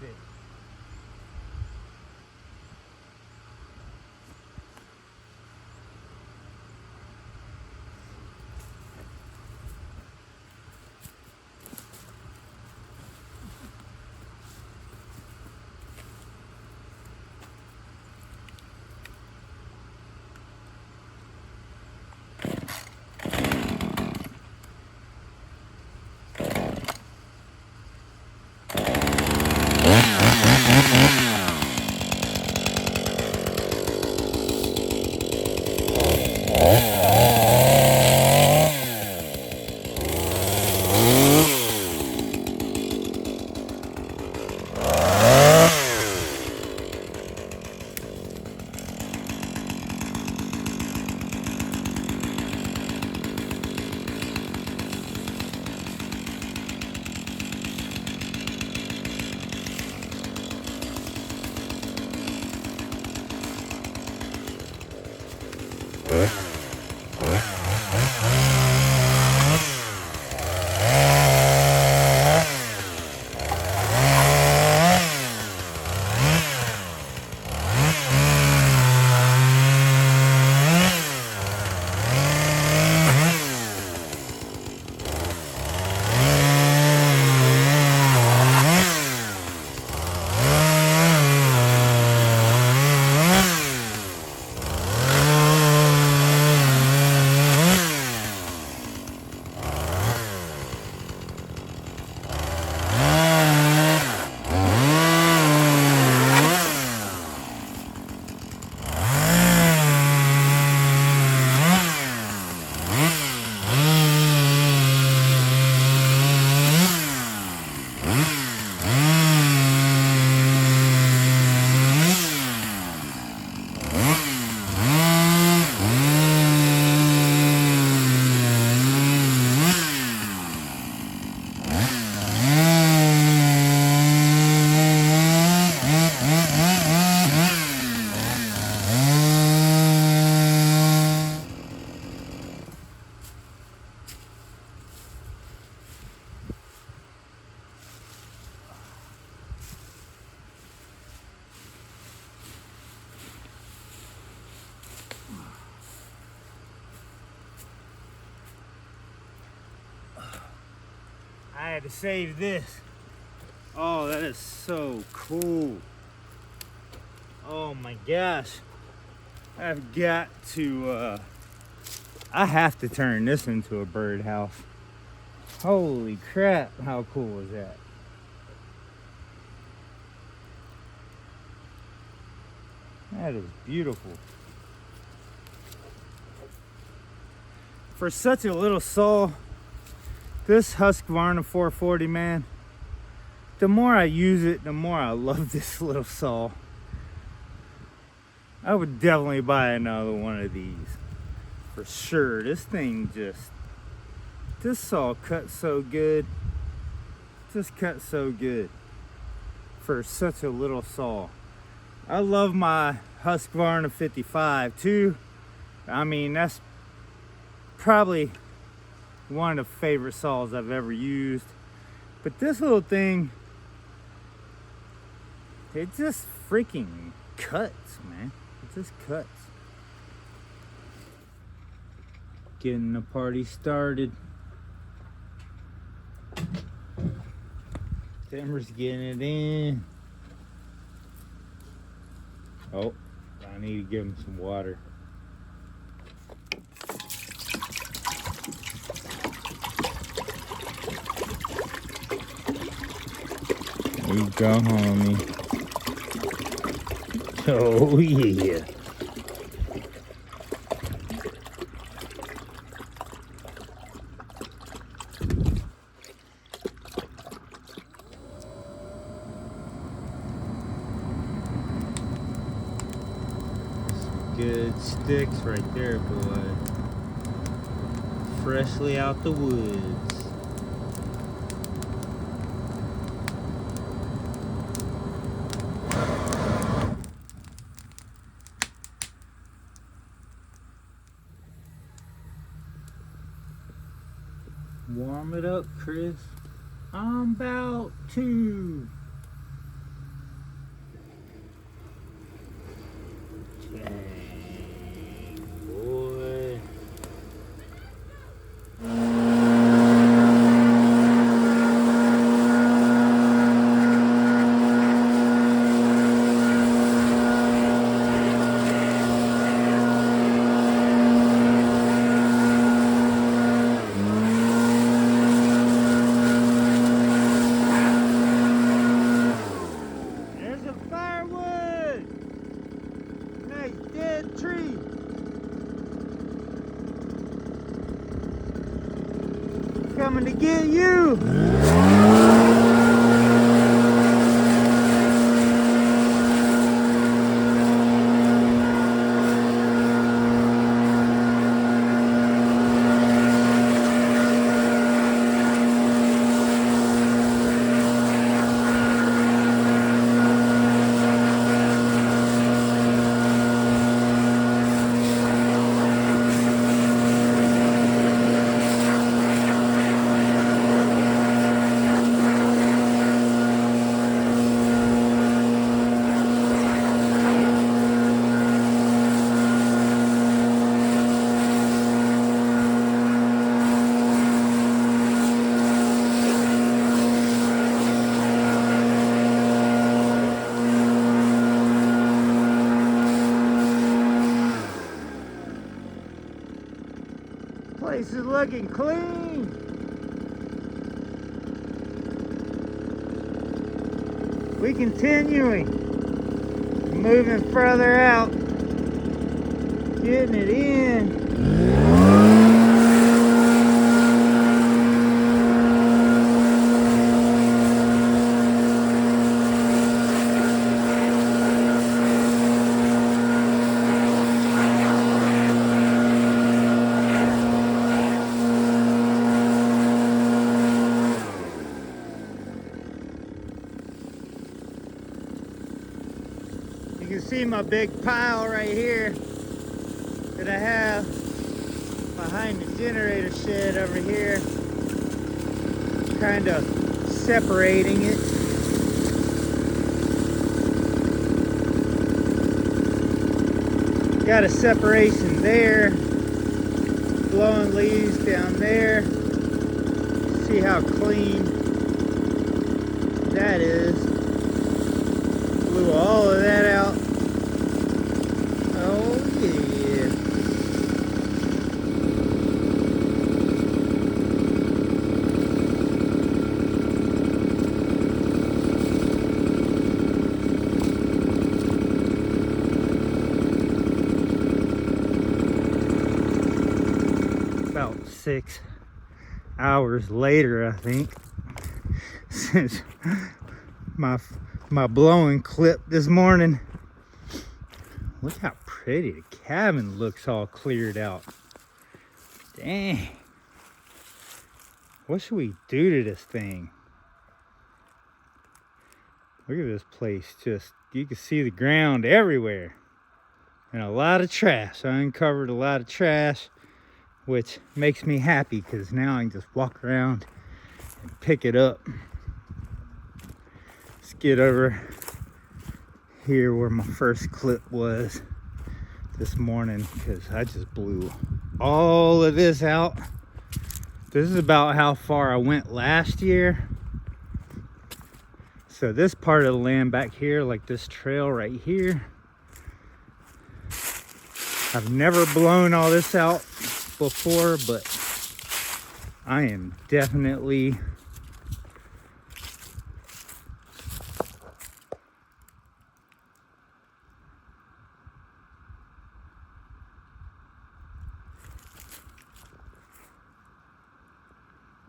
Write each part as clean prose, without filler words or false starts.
it. I had to save this. Oh, that is so cool. Oh my gosh. I've got to, I have to turn this into a birdhouse. Holy crap, how cool is that? That is beautiful. For such a little saw, this Husqvarna 440, man, the more I use it, the more I love this little saw. I would definitely buy another one of these for sure. This thing this saw cuts so good. Just cuts so good for such a little saw. I love my Husqvarna 55 too. I mean, that's probably one of the favorite saws I've ever used. But this little thing, it just freaking cuts, man. It just cuts. Getting the party started. Timber's getting it in. Oh, I need to give him some water. There you go, homie. Oh, yeah. Good sticks right there, boy. Freshly out the woods. Warm it up, Chris. I'm about to. Place is looking clean. We continuing, moving further out, getting it in. You can see my big pile right here that I have behind the generator shed over here. Kind of separating it. Got a separation there. Blowing leaves down there. See how clean that is. Blew all of that out. Oh yeah. About 6 hours later, I think, since my blowing clip this morning. Look how pretty the cabin looks, all cleared out. Dang. What should we do to this thing? Look at this place. Just, you can see the ground everywhere. And a lot of trash. I uncovered a lot of trash, which makes me happy because now I can just walk around and pick it up. Let's get over here where my first clip was this morning, because I just blew all of this out. This is about how far I went last year. So this part of the land back here, like this trail right here, I've never blown all this out before, but I am definitely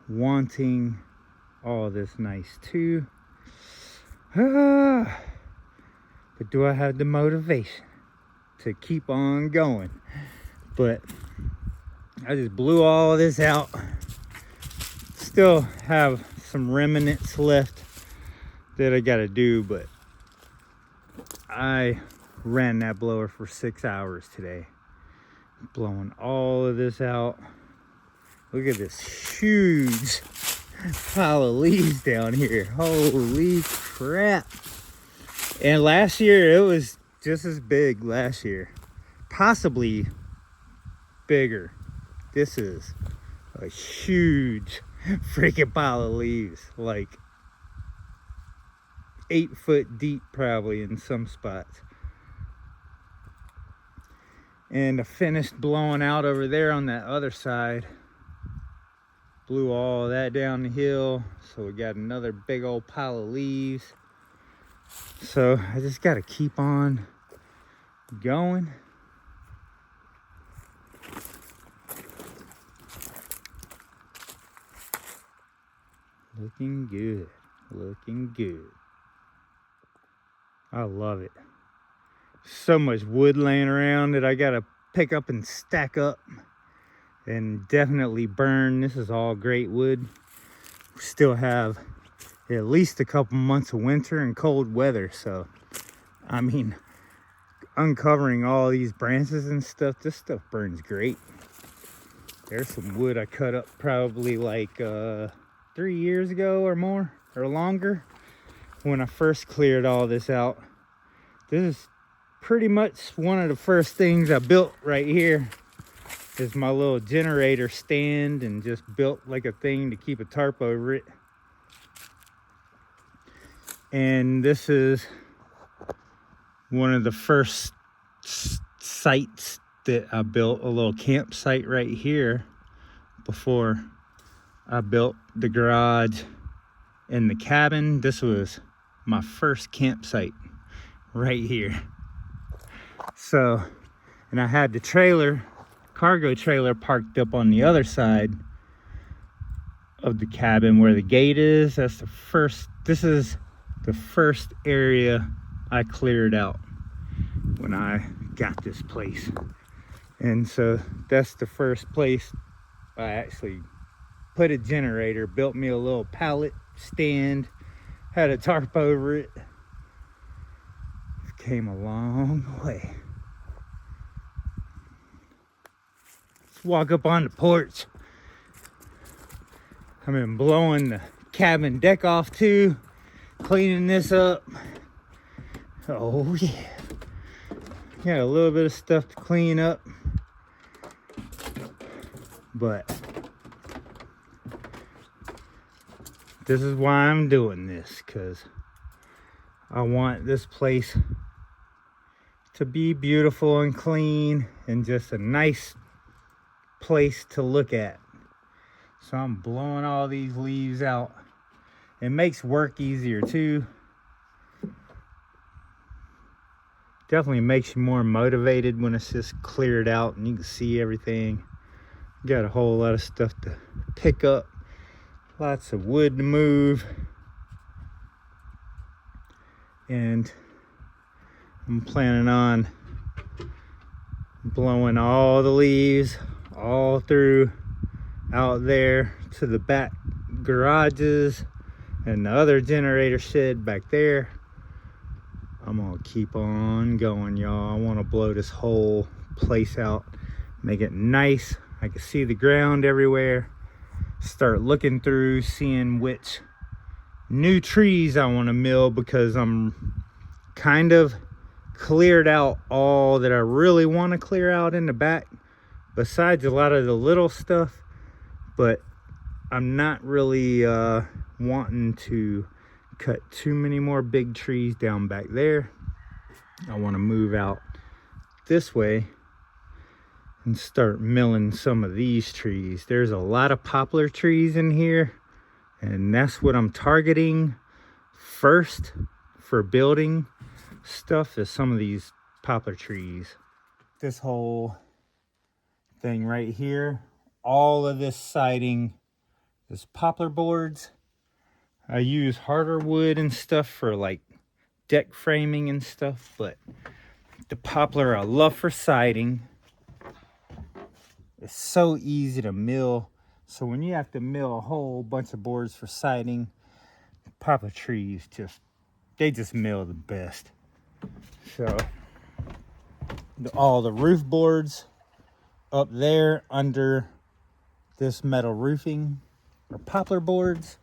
wanting all this nice too. But do I have the motivation to keep on going? But I just blew all of this out. Still have some remnants left that I gotta do, but I ran that blower for 6 hours today, blowing all of this out. Look at this huge pile of leaves down here. Holy crap. And last year, it was just as big last year. Possibly bigger. This is a huge freaking pile of leaves. Like 8 foot deep probably in some spots. And I finished blowing out over there on that other side. Blew all of that down the hill, so we got another big old pile of leaves. So I just got to keep on going. Looking good. Looking good. I love it. So much wood laying around that I gotta pick up and stack up and definitely burn. This is all great wood. We still have at least a couple months of winter and cold weather, so I mean, uncovering all these branches and stuff, this stuff burns great. There's some wood I cut up probably like 3 years ago or more or longer when I first cleared all this out. This is pretty much one of the first things I built right here. Is my little generator stand, and just built like a thing to keep a tarp over it. And this is one of the first sites that I built, a little campsite right here before I built the garage and the cabin. This was my first campsite right here. So, and I had the trailer, cargo trailer, parked up on the other side of the cabin where the gate is. That's the first, this is the first area I cleared out when I got this place. And so that's the first place I actually put a generator, built me a little pallet stand, had a tarp over it. Came a long way. Let's walk up on the porch. I've been blowing the cabin deck off too, cleaning this up. Oh yeah. Got a little bit of stuff to clean up, but this is why I'm doing this, because I want this place to be beautiful and clean and just a nice place to look at. So I'm blowing all these leaves out. It makes work easier too. Definitely makes you more motivated when it's just cleared out and you can see everything. Got a whole lot of stuff to pick up. Lots of wood to move. And I'm planning on blowing all the leaves all through out there to the back garages and the other generator shed back there. I'm gonna keep on going, y'all. I want to blow this whole place out, make it nice. I can see the ground everywhere. Start looking through, seeing which new trees I want to mill, because I'm kind of cleared out all that I really want to clear out in the back, besides a lot of the little stuff. But I'm not really wanting to cut too many more big trees down back there. I want to move out this way and start milling some of these trees. There's a lot of poplar trees in here, and that's what I'm targeting first for building stuff, is some of these poplar trees. This whole thing right here, all of this siding is poplar boards. I use harder wood and stuff for like deck framing and stuff, but the poplar I love for siding. It's so easy to mill. So when you have to mill a whole bunch of boards for siding, poplar trees they just mill the best. So all the roof boards up there under this metal roofing are poplar boards.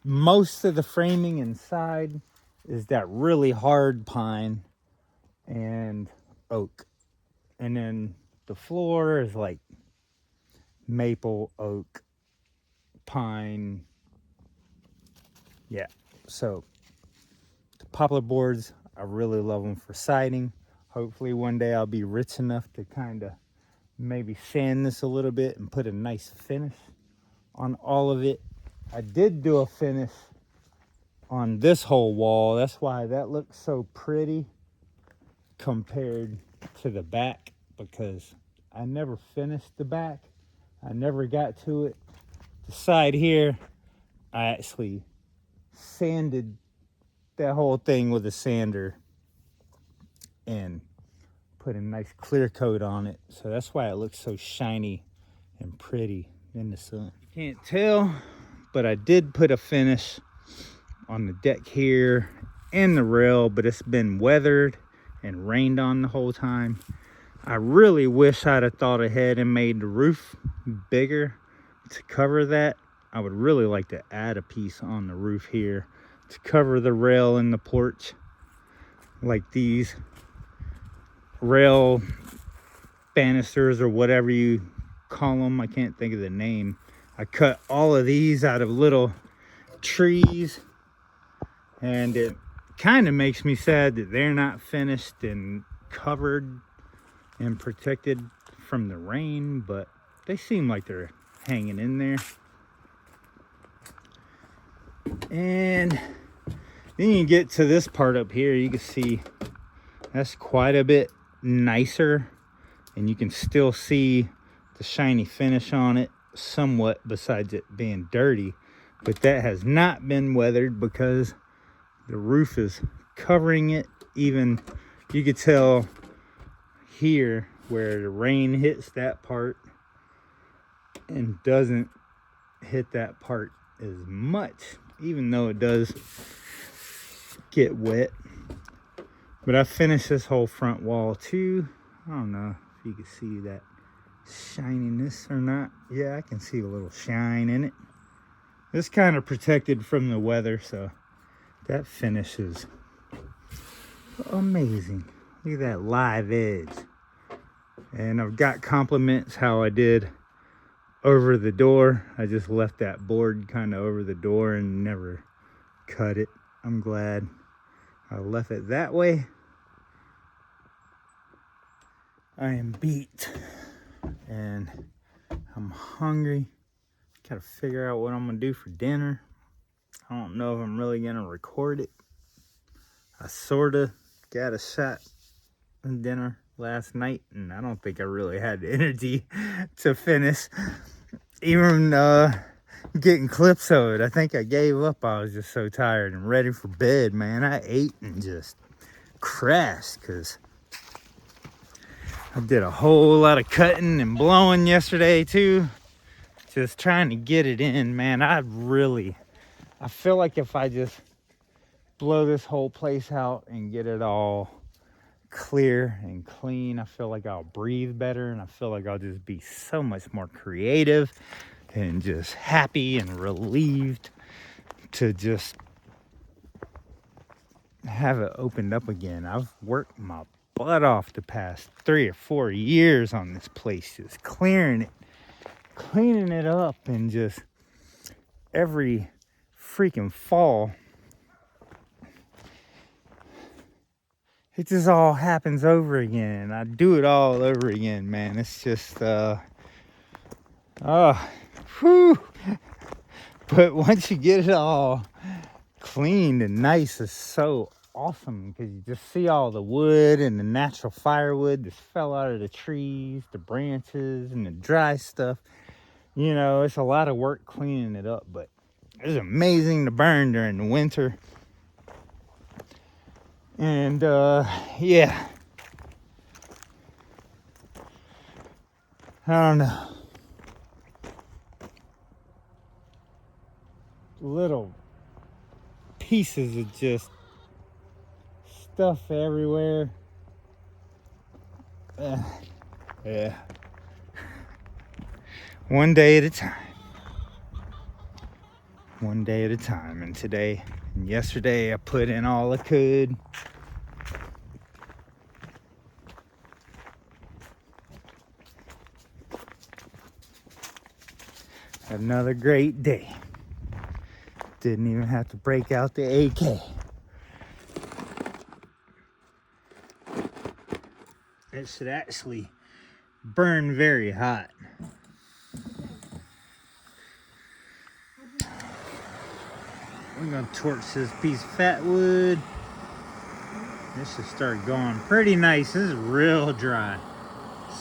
Most of the framing inside is that really hard pine and oak, and then the floor is like maple, oak, pine. Yeah, so the poplar boards, I really love them for siding. Hopefully one day I'll be rich enough to kind of maybe sand this a little bit and put a nice finish on all of it. I did do a finish on this whole wall. That's why that looks so pretty compared to the back, because I never finished the back. I never got to it The side here, I actually sanded that whole thing with a sander and put a nice clear coat on it. So that's why it looks so shiny and pretty in the sun. You can't tell, but I did put a finish on the deck here and the rail, but it's been weathered and rained on the whole time. I really wish I'd have thought ahead and made the roof bigger to cover that. I would really like to add a piece on the roof here to cover the rail in the porch, like these rail banisters or whatever you call them. I can't think of the name. I cut all of these out of little trees, and it kind of makes me sad that they're not finished and covered and protected from the rain, but they seem like they're hanging in there. And then you get to this part up here, you can see that's quite a bit nicer, and you can still see the shiny finish on it somewhat, besides it being dirty. But that has not been weathered because the roof is covering it. Even you could tell here where the rain hits that part and doesn't hit that part as much, even though it does get wet. But I finished this whole front wall too. I don't know if you can see that shininess or not. Yeah, I can see a little shine in it. It's kind of protected from the weather, so that finish is amazing. Look at that live edge. And I've got compliments how I did over the door. I just left that board kind of over the door and never cut it. I'm glad I left it that way. I am beat and I'm hungry. Gotta figure out what I'm gonna do for dinner. I don't know if I'm really gonna record it. I sorta got a shot in dinner last night, and I don't think I really had the energy to finish even getting clips of it. I think I gave up. I was just so tired and ready for bed, man. I ate and just crashed because I did a whole lot of cutting and blowing yesterday too, just trying to get it in, man. I feel like if I just blow this whole place out and get it all clear and clean, I feel like I'll breathe better, and I feel like I'll just be so much more creative and just happy and relieved to just have it opened up again. I've worked my butt off the past 3 or 4 years on this place, just clearing it up, and just every freaking fall it just all happens over again. I do it all over again, man. It's just whew. But once you get it all cleaned and nice, it's so awesome because you just see all the wood and the natural firewood that fell out of the trees, the branches and the dry stuff. You know, it's a lot of work cleaning it up, but it's amazing to burn during the winter. And yeah, I don't know, little pieces of just stuff everywhere. Yeah, one day at a time, and today and yesterday I put in all I could. Another great day. Didn't even have to break out the AK. It should actually burn very hot. We're gonna torch this piece of fat wood. This should start going pretty nice. This is real dry.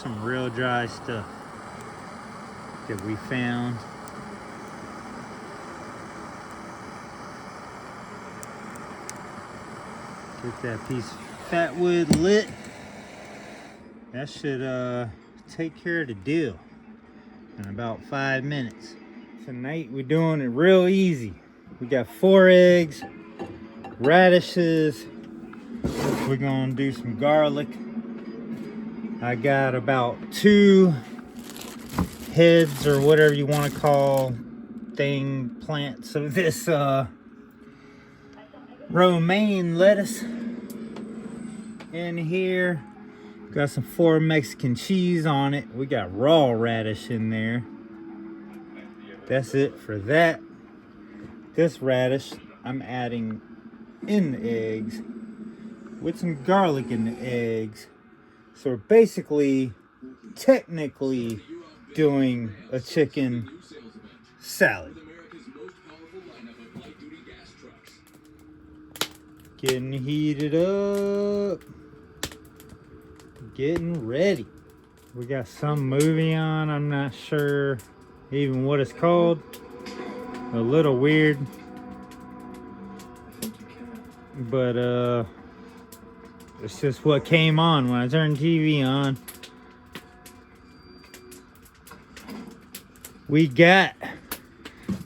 Some real dry stuff that we found. Get that piece of fat wood lit. That should take care of the deal in about 5 minutes. Tonight we're doing it real easy. We got 4 eggs, radishes. We're gonna do some garlic. I got about 2 heads or whatever you want to call plants of this romaine lettuce in here. Got some 4 Mexican cheese on it. We got raw radish in there. That's it for that. This radish I'm adding in the eggs with some garlic in the eggs. So we're basically, technically doing a chicken salad. Getting heated up. Getting ready. We got some movie on. I'm not sure even what it's called. A little weird. But it's just what came on when I turned TV on. We got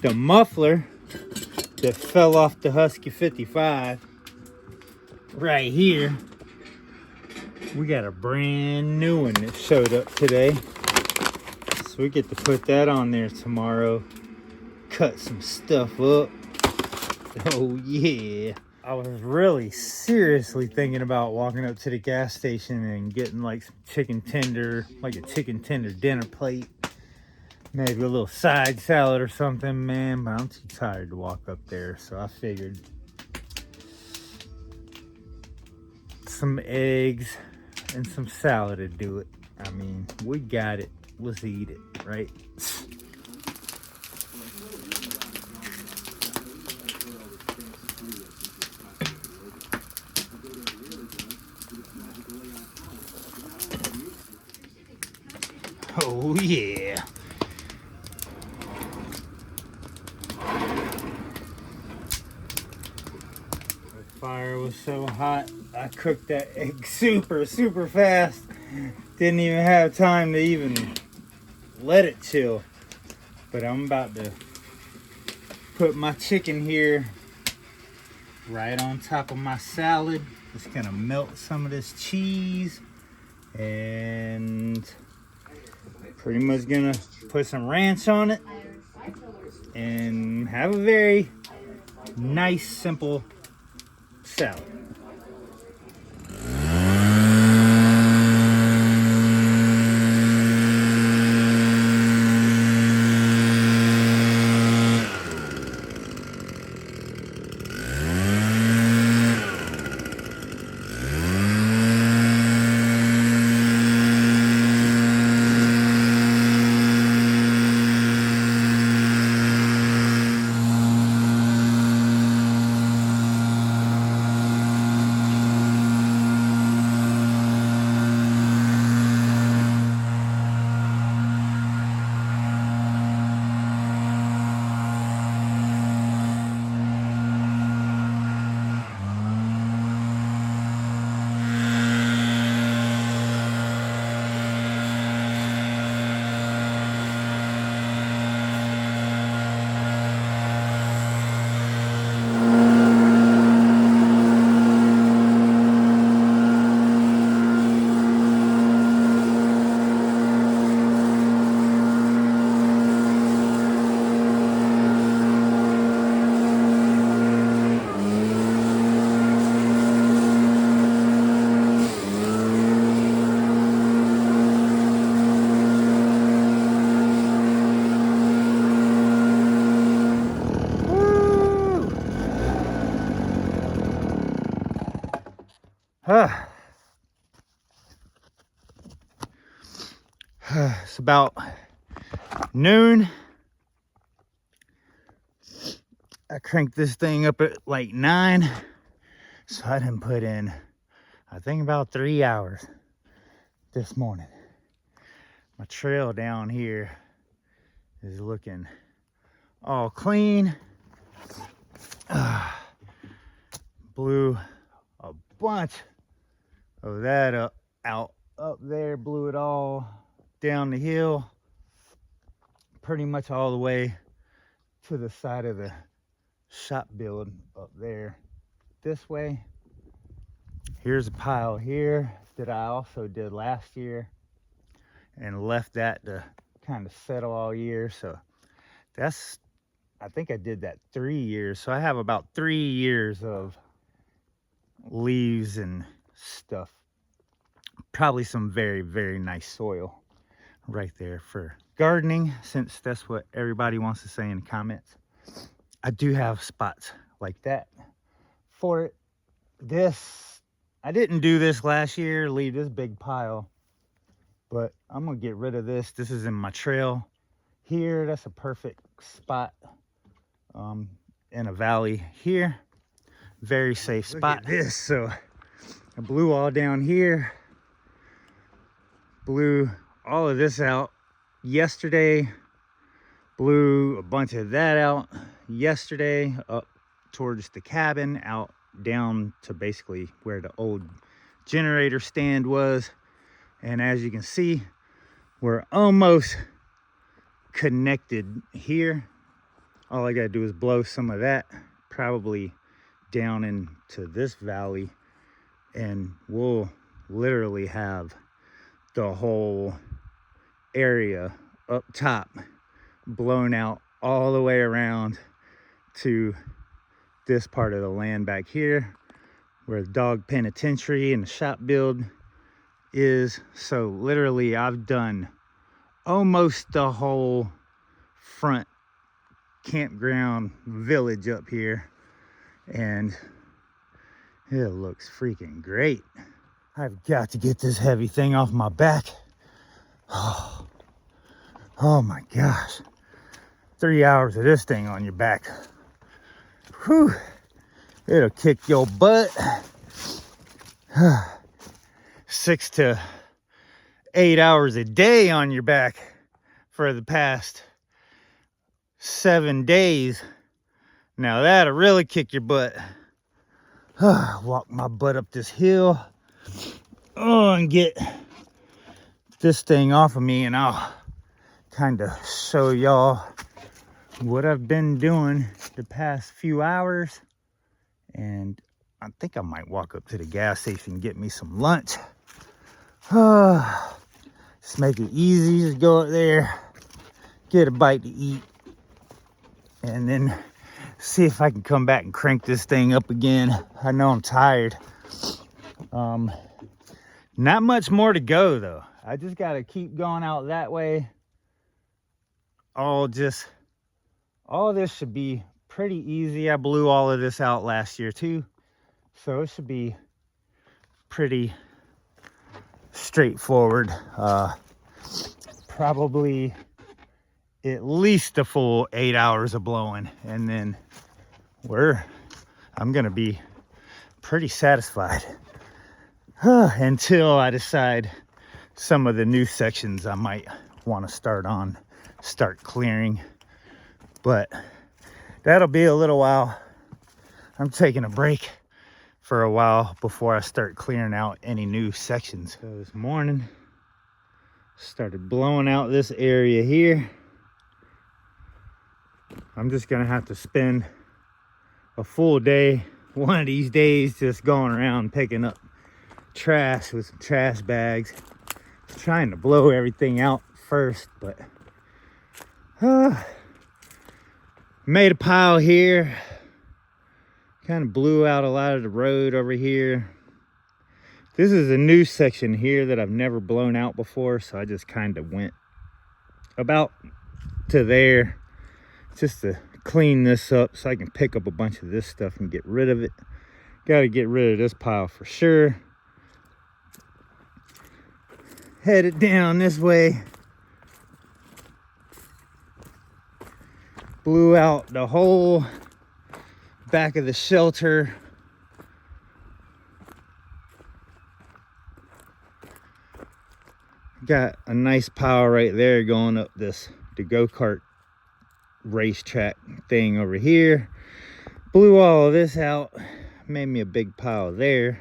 the muffler that fell off the Husky 55 right here. We got a brand new one that showed up today. So we get to put that on there tomorrow. Cut some stuff up. Oh yeah. I was really seriously thinking about walking up to the gas station and getting like some chicken tender, like a chicken tender dinner plate. Maybe a little side salad or something, man. But I'm too tired to walk up there. So I figured some eggs and some salad to do it. I mean, we got it. Let's eat it, right? Oh yeah. The fire was so hot, I cooked that egg super fast. Didn't even have time to even let it chill. But I'm about to put my chicken here right on top of my salad. Just gonna melt some of this cheese and pretty much gonna put some ranch on it and have a very nice, simple salad. It's about noon. I cranked this thing up at like 9. So I done put in, I think, about 3 hours this morning. My trail down here is looking all clean. Blew a bunch of that out up there, blew it all down the hill, pretty much all the way to the side of the shop build up there. This way, here's a pile here that I also did last year and left that to kind of settle all year. So that's, I think I did that 3 years. So I have about 3 years of leaves and stuff. Probably some very, very nice soil right there for gardening, since that's what everybody wants to say in the comments. I do have spots like that for it. This, I didn't do this last year, leave this big pile, but I'm gonna get rid of this. This is in my trail here. That's a perfect spot in a valley here. Very safe spot. Look at this. So I blew all down here, blew all of this out yesterday, blew a bunch of that out yesterday, up towards the cabin, out down to basically where the old generator stand was. And as you can see, we're almost connected here. All I gotta do is blow some of that probably down into this valley, and we'll literally have the whole area up top blown out all the way around to this part of the land back here where the dog penitentiary and the shop build is. So literally I've done almost the whole front campground village up here, and it looks freaking great. I've got to get this heavy thing off my back. Oh my gosh. 3 hours of this thing on your back. Whew. It'll kick your butt. 6 to 8 hours a day on your back for the past 7 days. Now that'll really kick your butt. Walk my butt up this hill. And get this thing off of me, and I'll kind of show y'all what I've been doing the past few hours. And I think I might walk up to the gas station and get me some lunch. Just make it easy. Just go up there, get a bite to eat, and then see if I can come back and crank this thing up again. I know I'm tired. Not much more to go though. I just got to keep going out that way. All this should be pretty easy. I blew all of this out last year too, so it should be pretty straightforward. Probably at least a full 8 hours of blowing, and then I'm gonna be pretty satisfied until I decide some of the new sections I might want to start clearing. But that'll be a little while. I'm taking a break for a while before I start clearing out any new sections. So this morning, started blowing out this area here. I'm just gonna have to spend a full day, one of these days, just going around picking up trash with some trash bags. Trying to blow everything out first, but made a pile here. Kind of blew out a lot of the road over here. This is a new section here that I've never blown out before, so I just kind of went about to there just to clean this up so I can pick up a bunch of this stuff and get rid of it. Got to get rid of this pile for sure. Headed down this way. Blew out the whole back of the shelter. Got a nice pile right there going up the go-kart racetrack thing over here. Blew all of this out. Made me a big pile there.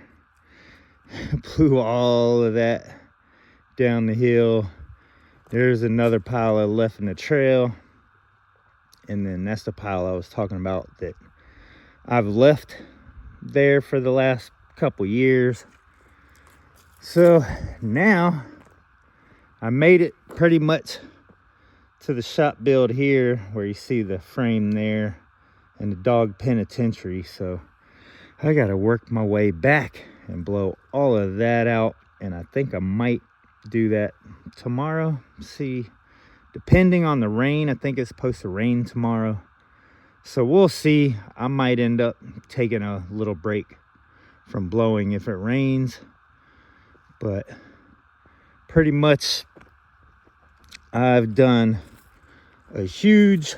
Blew all of that down the hill. There's another pile I left in the trail. And then that's the pile I was talking about that I've left there for the last couple years. So now I made it pretty much to the shop build here where you see the frame there and the dog penitentiary. So I gotta work my way back and blow all of that out, and I think I might do that tomorrow. See, depending on the rain, I think it's supposed to rain tomorrow, so we'll see. I might end up taking a little break from blowing if it rains, but pretty much I've done a huge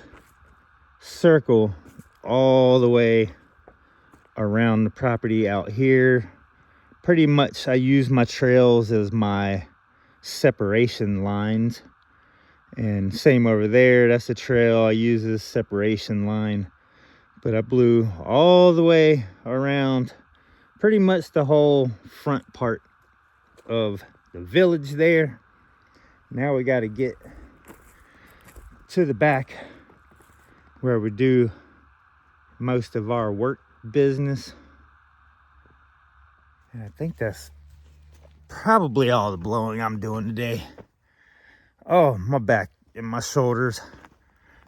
circle all the way around the property out here. Pretty much I use my trails as my separation lines, and same over there, that's a trail I use as a separation line. But I blew all the way around pretty much the whole front part of the village there. Now we got to get to the back where we do most of our work business. And I think that's probably all the blowing I'm doing today. Oh, my back and my shoulders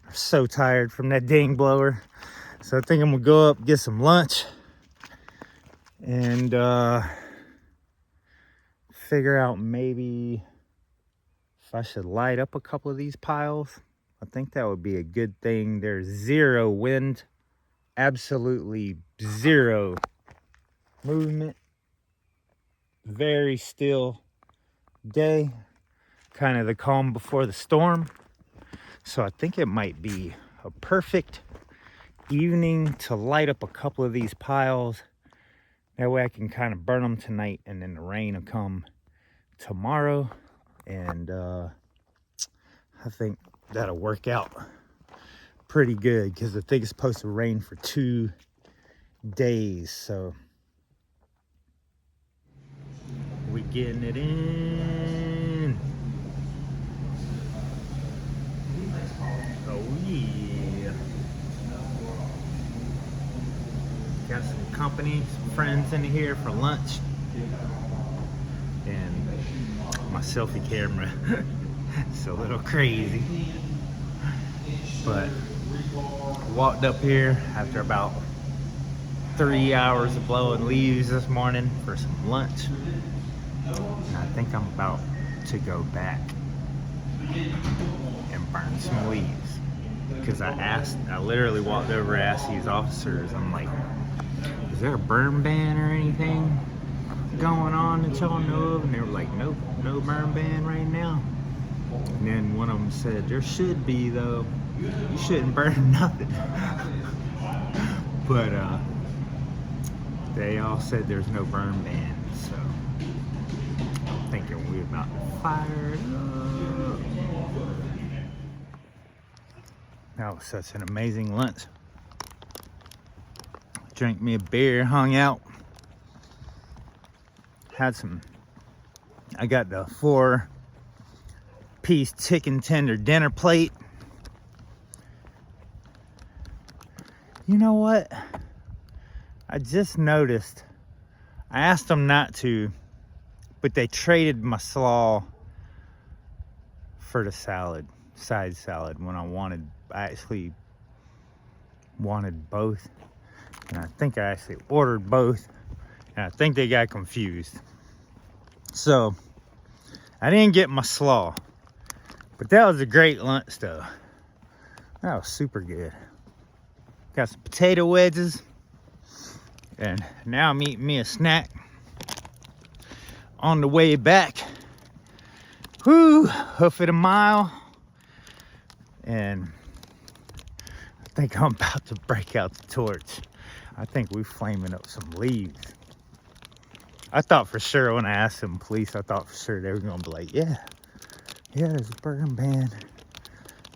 are so tired from that dang blower. So I think I'm gonna go up, get some lunch, and figure out maybe if I should light up a couple of these piles. I think that would be a good thing. There's zero wind, absolutely zero movement. Very still day, kind of the calm before the storm. So I think it might be a perfect evening to light up a couple of these piles. That way I can kind of burn them tonight, and then the rain will come tomorrow. And I think that'll work out pretty good, because I think it's supposed to rain for 2 days. So we getting it in. Oh yeah. Got some company, some friends in here for lunch. And my selfie camera it's a little crazy. But walked up here after about 3 hours of blowing leaves this morning for some lunch. And I think I'm about to go back and burn some leaves. Because I literally walked over and asked these officers, I'm like, is there a burn ban or anything going on that y'all know of? And they were like, nope, no burn ban right now. And then one of them said, there should be though. You shouldn't burn nothing. But they all said there's no burn ban, so I'm thinking we're about to fire it up. That was such an amazing lunch. Drank me a beer, hung out, had some, I got the 4-piece chicken tender dinner plate. You know what? I just noticed, I asked them not to, but they traded my slaw for the salad, side salad, when I actually wanted both. And I think I actually ordered both, and I think they got confused. So I didn't get my slaw, but that was a great lunch though. That was super good. Got some potato wedges, and now I'm eating me a snack on the way back. Whoo, hoof it a mile. And I think I'm about to break out the torch. I think we're flaming up some leaves. I thought for sure when I asked some police, I thought for sure they were gonna be like, yeah, there's a burn ban,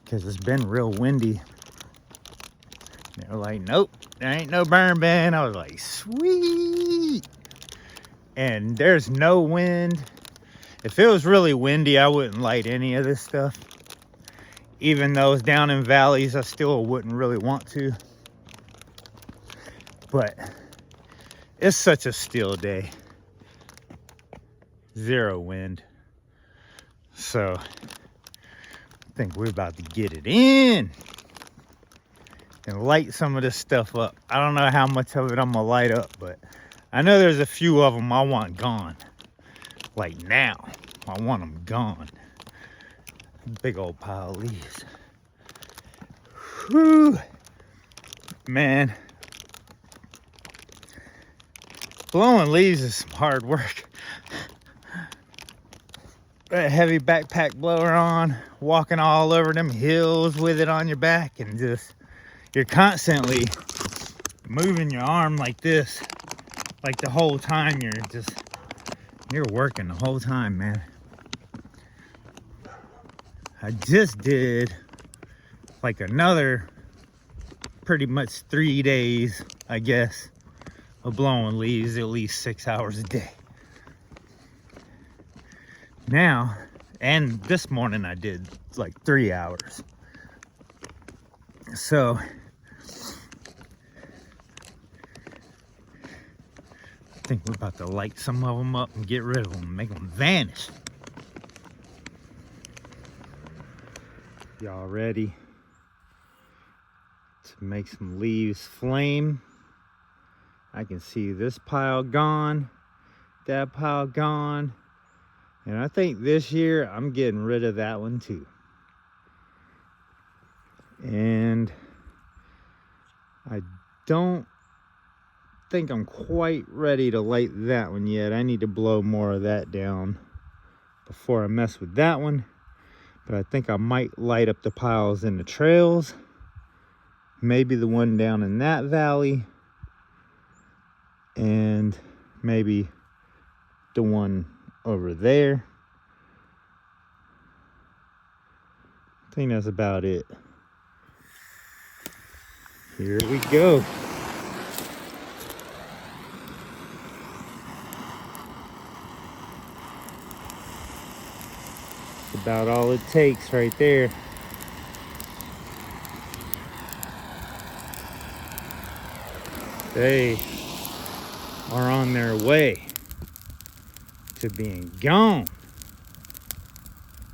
because it's been real windy. They were like, nope, there ain't no burn ban. I was like, sweet. and there's no wind. If it was really windy, I wouldn't light any of this stuff. Even though it's down in valleys, I still wouldn't really want to. But it's such a still day. Zero wind. So I think we're about to get it in and light some of this stuff up. I don't know how much of it I'm gonna light up, but I know there's a few of them I want gone. Like now, I want them gone. Big old pile of leaves. Whew. Man, blowing leaves is some hard work. That heavy backpack blower on, walking all over them hills with it on your back, and just, you're constantly moving your arm like this, like the whole time. You're working the whole time, man. I just did like another pretty much 3 days, I guess, of blowing leaves, at least 6 hours a day. Now, and this morning I did like 3 hours. So I think we're about to light some of them up and get rid of them and make them vanish. Y'all ready to make some leaves flame? I can see this pile gone, that pile gone. And I think this year I'm getting rid of that one too. And I don't think I'm quite ready to light that one yet. I need to blow more of that down before I mess with that one. But I think I might light up the piles in the trails. Maybe the one down in that valley. And maybe the one over there. I think that's about it. Here we go. That's about all it takes right there. They are on their way to being gone.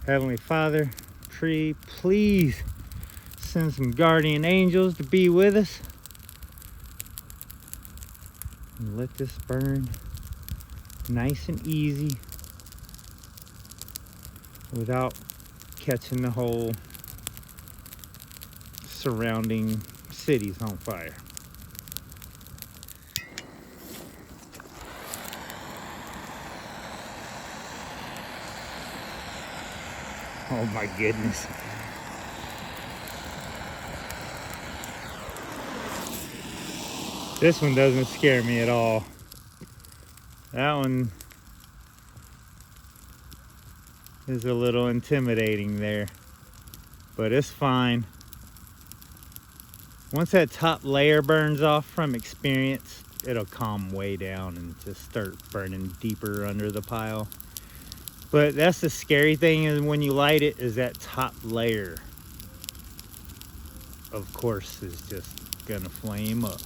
Heavenly Father, please send some guardian angels to be with us and let this burn nice and easy without catching the whole surrounding cities on fire. Oh my goodness. This one doesn't scare me at all. That one is a little intimidating there, but it's fine. Once that top layer burns off from experience, it'll calm way down and just start burning deeper under the pile. But that's the scary thing, is when you light it, is that top layer, of course, is just gonna flame up.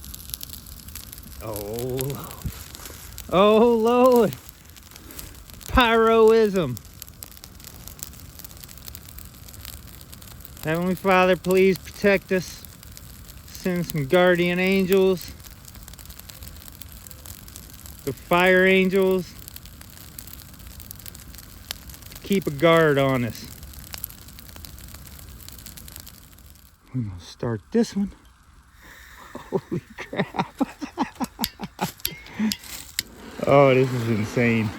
Oh Lord. Oh Lord. Pyroism. Heavenly Father, please protect us. Send some guardian angels. The fire angels. Keep a guard on us. I'm gonna start this one. Holy crap. Oh, this is insane.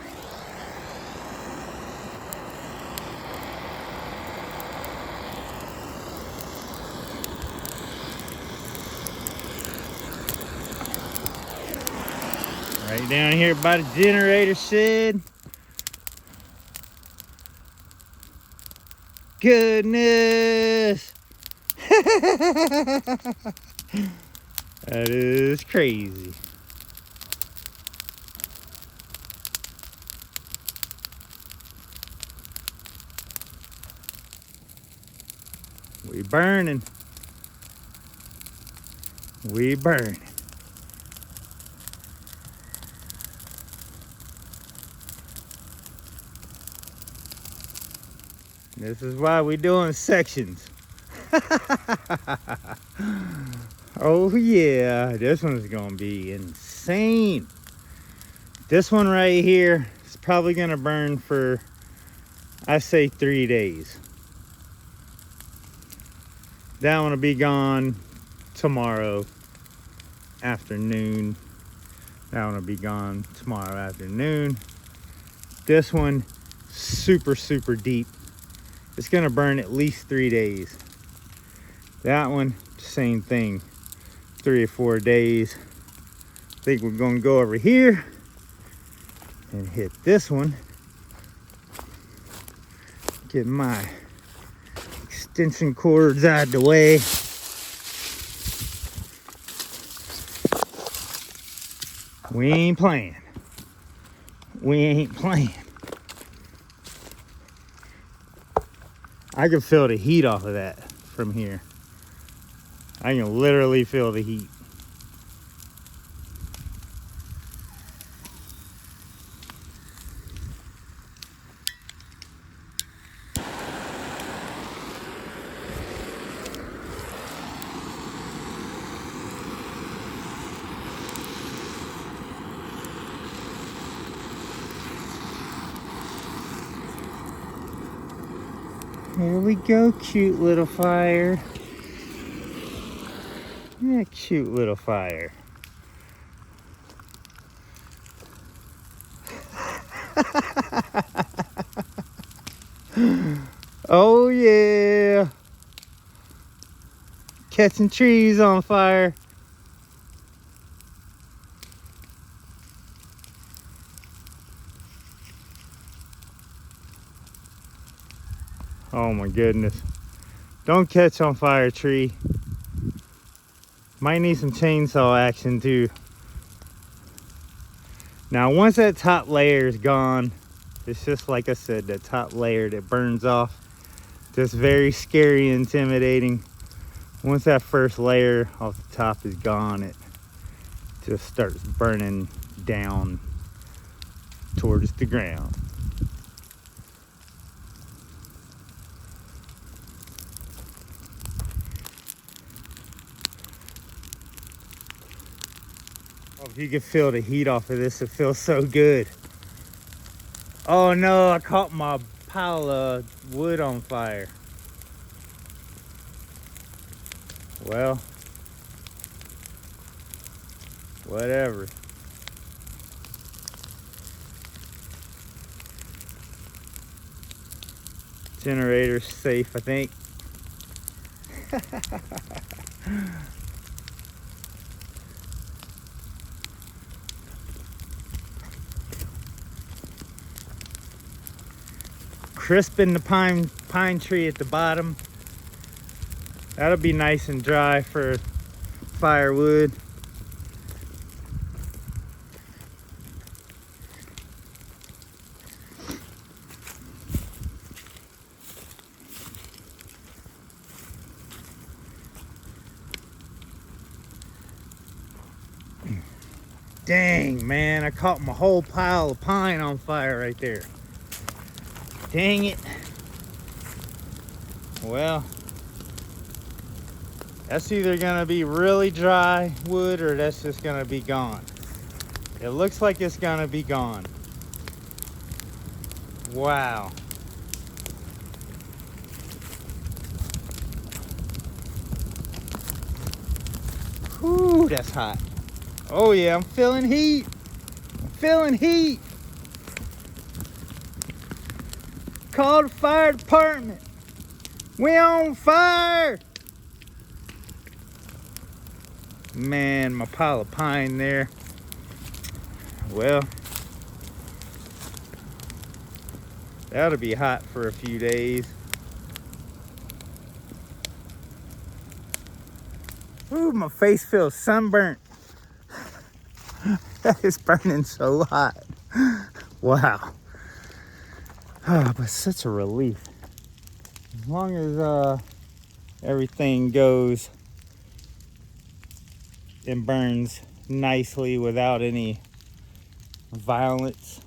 Right down here by the generator shed. Goodness. That is crazy. We burning. We burning. This is why we doing sections. Oh yeah, this one's gonna be insane. This one right here is probably gonna burn for, I say, 3 days. That one will be gone tomorrow afternoon. That one will be gone tomorrow afternoon. This one, super, super deep. It's gonna burn at least 3 days. That one, same thing, 3 or 4 days. I think we're gonna go over here and hit this one. Get my extension cords out of the way. We ain't playing. We ain't playing. I can feel the heat off of that from here. I can literally feel the heat. Here we go, cute little fire. Yeah, cute little fire. Oh yeah. Catching trees on fire. Oh my goodness. Don't catch on fire, tree. Might need some chainsaw action too. Now once that top layer is gone, it's just like I said, that top layer that burns off. Just very scary, intimidating. Once that first layer off the top is gone, it just starts burning down towards the ground. Oh, if you can feel the heat off of this, it feels so good. Oh no, I caught my pile of wood on fire. Well, whatever. Generator's safe, I think. Crisping the pine tree at the bottom. That'll be nice and dry for firewood. Dang, man, I caught my whole pile of pine on fire right there. Dang it. Well, that's either gonna be really dry wood or that's just gonna be gone. It looks like it's gonna be gone. Wow. Whew, that's hot. Oh yeah, I'm feeling heat. I'm feeling heat. Call the fire department. We on fire. Man, my pile of pine there. Well, that'll be hot for a few days. Ooh, my face feels sunburnt. It's burning so hot. Wow. Oh, but such a relief. As long as everything goes and burns nicely without any violence.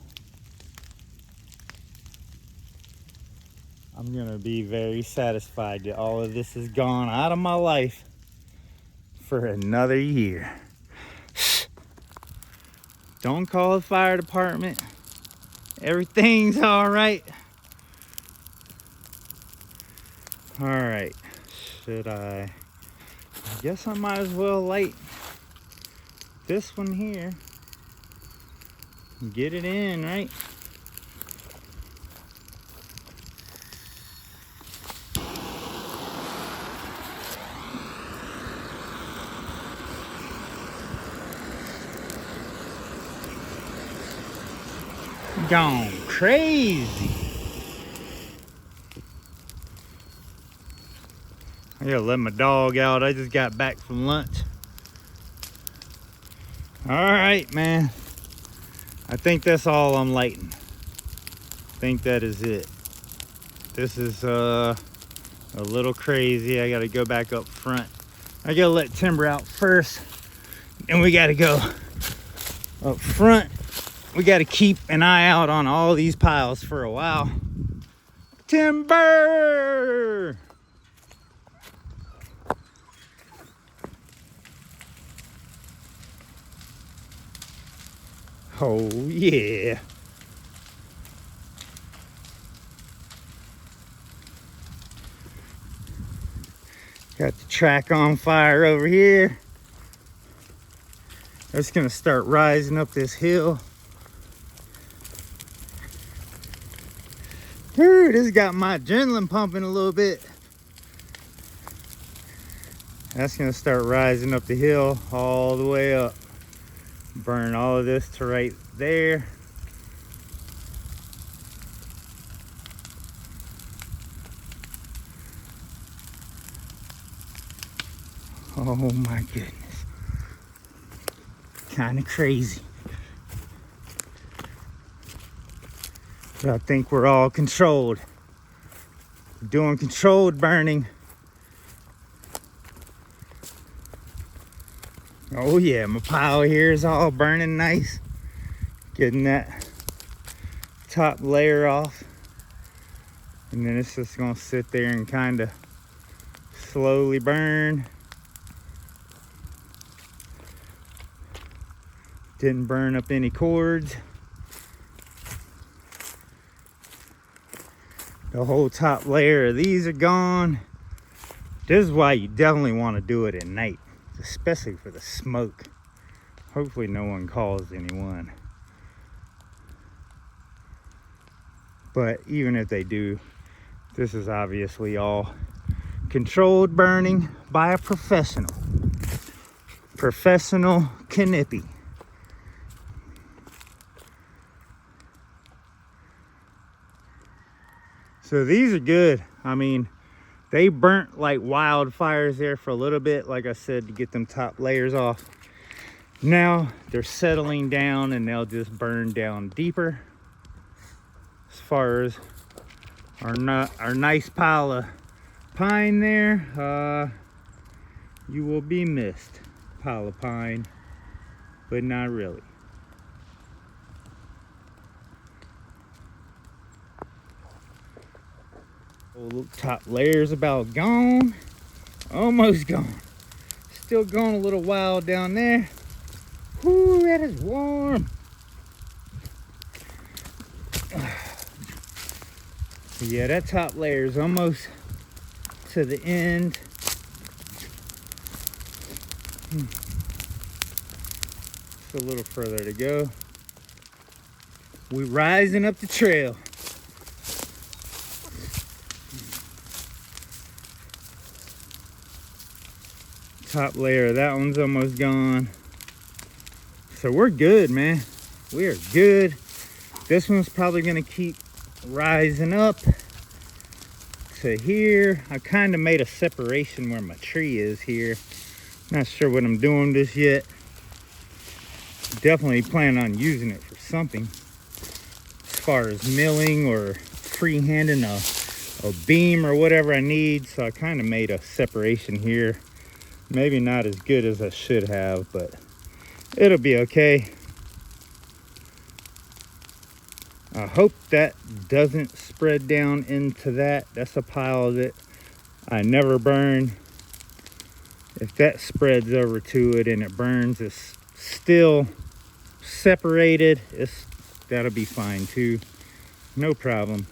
I'm gonna be very satisfied that all of this is gone out of my life for another year. Don't call the fire department. Everything's all right. All right, should I guess I might as well light this one here and get it in, right? Gone crazy. I gotta let my dog out. I just got back from lunch. All right, man. I think that's all I'm lighting. I think that is it. This is a little crazy. I gotta go back up front. I gotta let timber out first. And we gotta go up front. We gotta keep an eye out on all these piles for a while. Timber! Oh yeah. Got the track on fire over here. It's gonna start rising up this hill. Ooh, this got my adrenaline pumping a little bit. That's gonna start rising up the hill all the way up. Burn all of this to right there. Oh my goodness. Kind of crazy. But I think we're all controlled. Doing controlled burning. Oh yeah, my pile here is all burning nice. Getting that top layer off. And then it's just gonna sit there and kind of slowly burn. Didn't burn up any cords. The whole top layer of these are gone. This is why you definitely want to do it at night, especially for the smoke. Hopefully no one calls anyone. But even if they do, this is obviously all controlled burning by a professional. Professional Canipy. So these are good. I mean, they burnt like wildfires there for a little bit, like I said, to get them top layers off. Now they're settling down and they'll just burn down deeper. As far as our nice pile of pine there, you will be missed, pile of pine, but not really. Top layer's about gone, almost gone. Still going a little wild down there. Whoo, that is warm. Yeah, that top layer is almost to the end. Just a little further to go. We're rising up the trail. Top layer of that one's almost gone. So we're good, man. We are good. This one's probably gonna keep rising up to here. I kind of made a separation where my tree is here. Not sure what I'm doing this yet. Definitely plan on using it for something. As far as milling or freehanding a a beam or whatever I need. So I kind of made a separation here. Maybe not as good as I should have, but it'll be okay. I hope that doesn't spread down into that. That's a pile that I never burn. If that spreads over to it and it burns, it's still separated. That'll be fine too. No problem.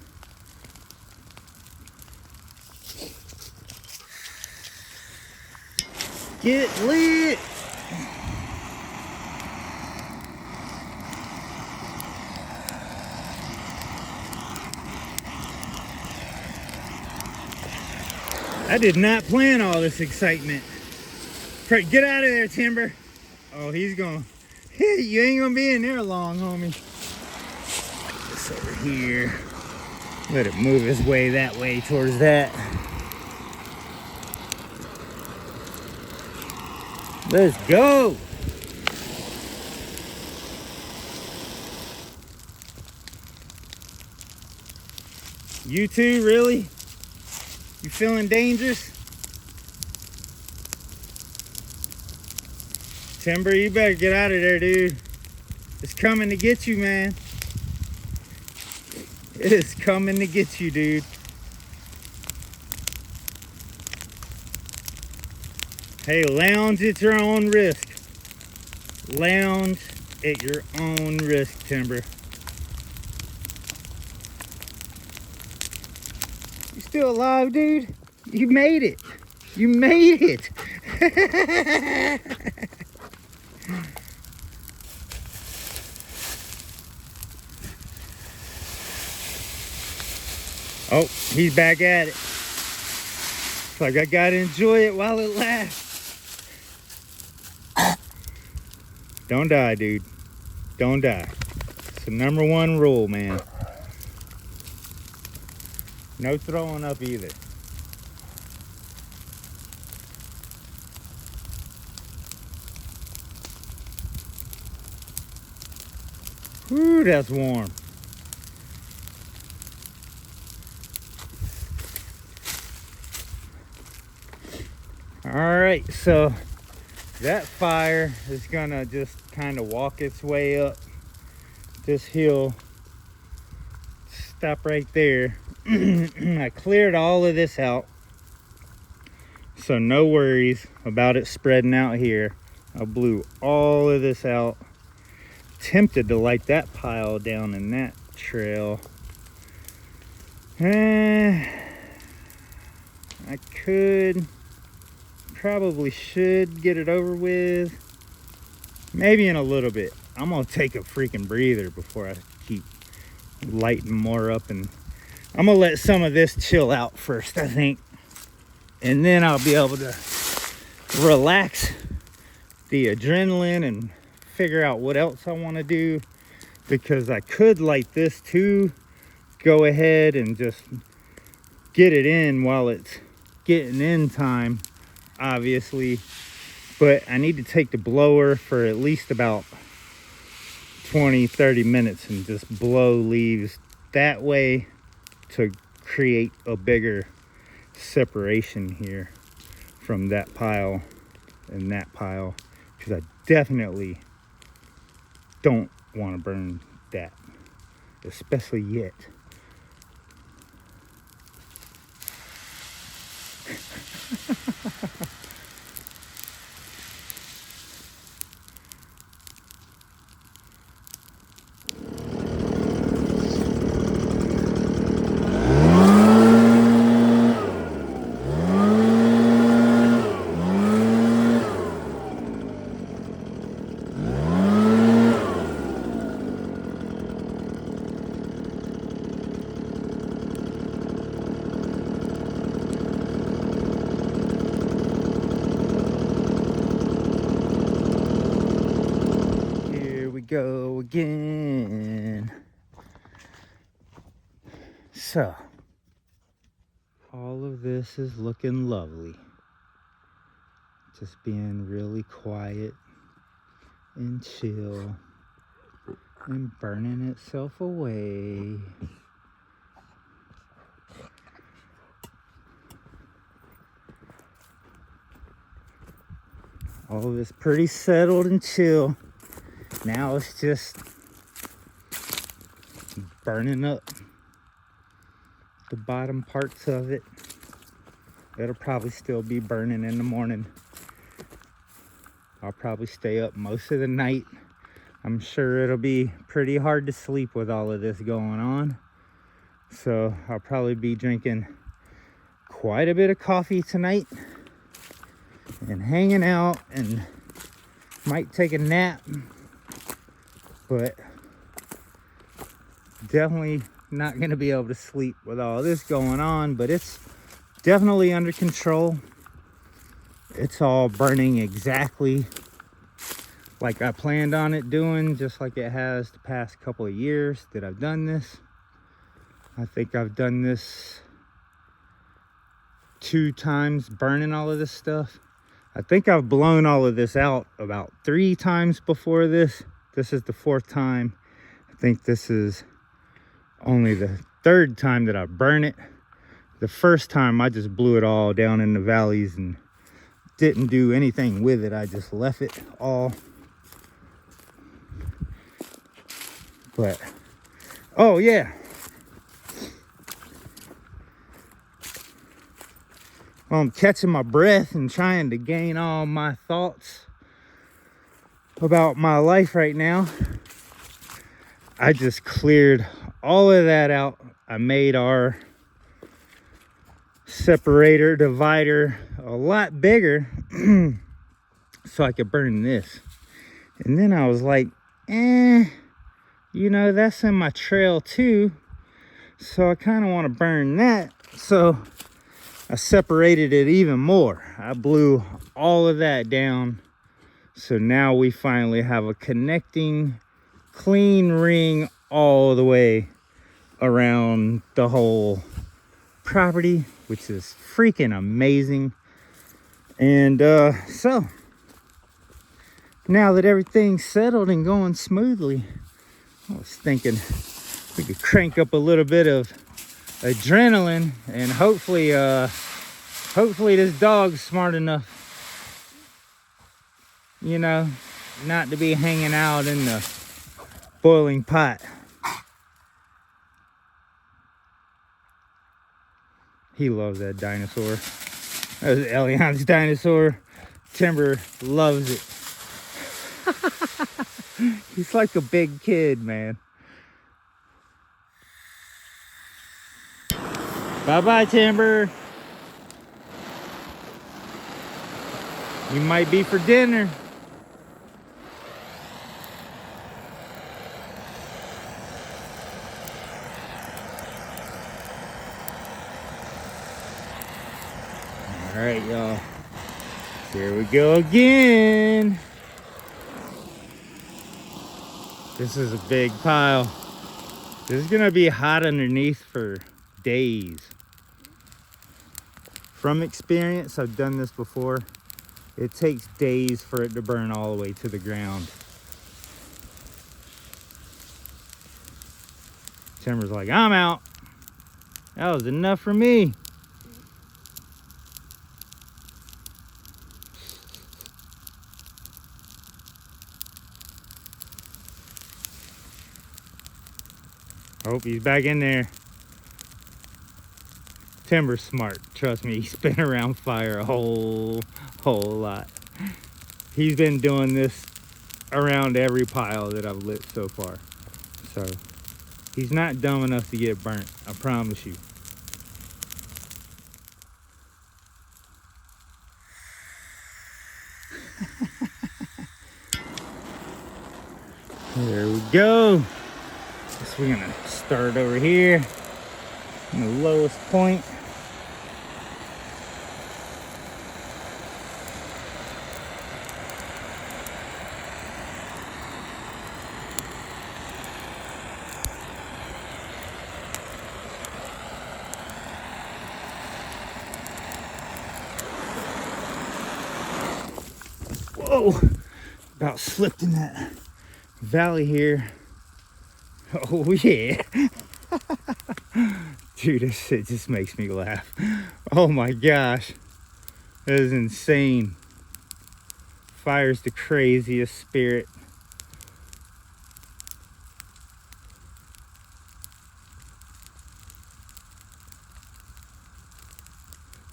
Get lit! I did not plan all this excitement. Get out of there, Timber. Oh, he's going. You ain't gonna be in there long, homie. This over here. Let it move his way that way towards that. Let's go. You too, really? You feeling dangerous? Timber, you better get out of there, dude. It's coming to get you, man. It is coming to get you, dude. Hey, lounge at your own risk. Lounge at your own risk, Timber. You still alive, dude? You made it. You made it. Oh, he's back at it. It's like I gotta enjoy it while it lasts. Don't die, dude. Don't die. It's the #1 rule, man. No throwing up either. Whew, that's warm. All right, so that fire is gonna just kind of walk its way up this hill. Stop right there. I cleared all of this out, so no worries about it spreading out here. I blew all of this out. Tempted to light that pile down in that trail. I could, probably should get it over with. Maybe in a little bit. I'm gonna take a freaking breather before I keep lighting more up, and I'm gonna let some of this chill out first, I think. And then I'll be able to relax the adrenaline and figure out what else I want to do, because I could light this too, go ahead and just get it in while it's getting in time, obviously. But I need to take the blower for at least about 20-30 minutes and just blow leaves that way to create a bigger separation here from that pile and that pile, because I definitely don't want to burn that, especially yet. Go again. So all of this is looking lovely, just being really quiet and chill and burning itself away. All of it's pretty settled and chill. Now it's just burning up the bottom parts of it. It'll probably still be burning in the morning. I'll probably stay up most of the night. I'm sure it'll be pretty hard to sleep with all of this going on. So I'll probably be drinking quite a bit of coffee tonight and hanging out, and might take a nap, but definitely not going to be able to sleep with all this going on. But it's definitely under control. It's all burning exactly like I planned on it doing, just like it has the past couple of years that I've done this. I think I've done this 2 times, burning all of this stuff. I think I've blown all of this out about 3 times before this. This is the 4th time. I think this is only the 3rd time that I burn it. The first time I just blew it all down in the valleys and didn't do anything with it. I just left it all. But, oh yeah. Well, I'm catching my breath and trying to gain all my thoughts about my life right now. I just cleared all of that out. I made our separator, divider a lot bigger so I could burn this. And then I was like, you know, that's in my trail too. So I kind of want to burn that. So I separated it even more. I blew all of that down. So now we finally have a connecting clean ring all the way around the whole property, which is freaking amazing. And so now that everything's settled and going smoothly, I was thinking we could crank up a little bit of adrenaline, and hopefully this dog's smart enough, you know, not to be hanging out in the boiling pot. He loves that dinosaur. That was Elian's dinosaur. Timber loves it. He's like a big kid, man. Bye-bye, Timber. You might be for dinner. All right, y'all. Here we go again. This is a big pile. This is gonna be hot underneath for days. From experience, I've done this before. It takes days for it to burn all the way to the ground. Timber's like, I'm out. That was enough for me. Oh, he's back in there. Timber's smart. Trust me, he's been around fire a whole lot. He's been doing this around every pile that I've lit so far. So he's not dumb enough to get burnt, I promise you. There we go. Guess we're gonna start over here in the lowest point. Whoa, about slipped in that valley here. Oh yeah. Dude, this shit just makes me laugh. Oh my gosh. That is insane. Fire's the craziest spirit.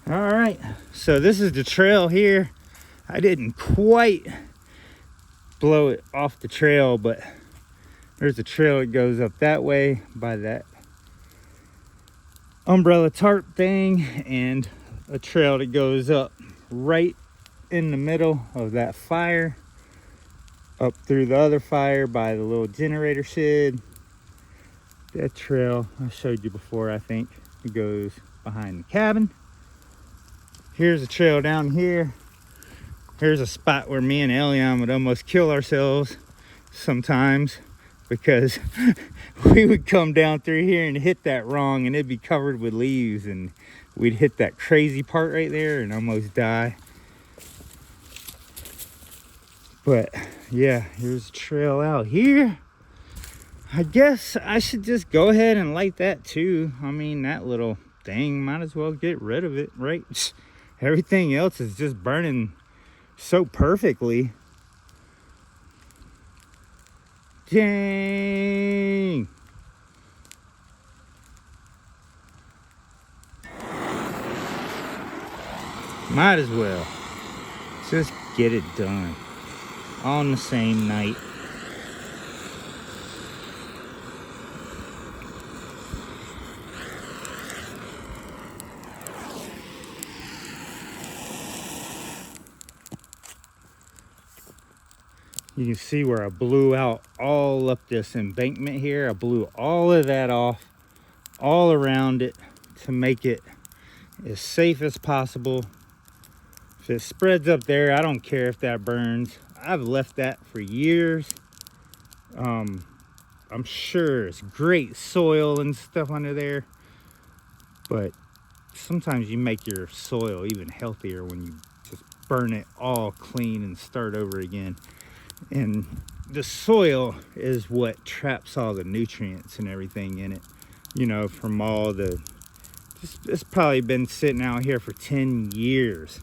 All right, so this is the trail here. I didn't quite blow it off the trail, but there's a trail that goes up that way by that umbrella tarp thing, and a trail that goes up right in the middle of that fire, up through the other fire by the little generator shed. That trail I showed you before, I think. It goes behind the cabin. Here's a trail down here. Here's a spot where me and Elian would almost kill ourselves sometimes, because we would come down through here and hit that wrong, and it'd be covered with leaves, and we'd hit that crazy part right there and almost die. But yeah, here's a trail out here. I guess I should just go ahead and light that too. I mean, that little thing, might as well get rid of it, right? Everything else is just burning so perfectly. Dang. Might as well just get it done on the same night. You can see where I blew out all up this embankment here. I blew all of that off, all around it, to make it as safe as possible. If it spreads up there, I don't care if that burns. I've left that for years. I'm sure it's great soil and stuff under there, but sometimes you make your soil even healthier when you just burn it all clean and start over again. And the soil is what traps all the nutrients and everything in it, you know, from all the, it's probably been sitting out here for 10 years,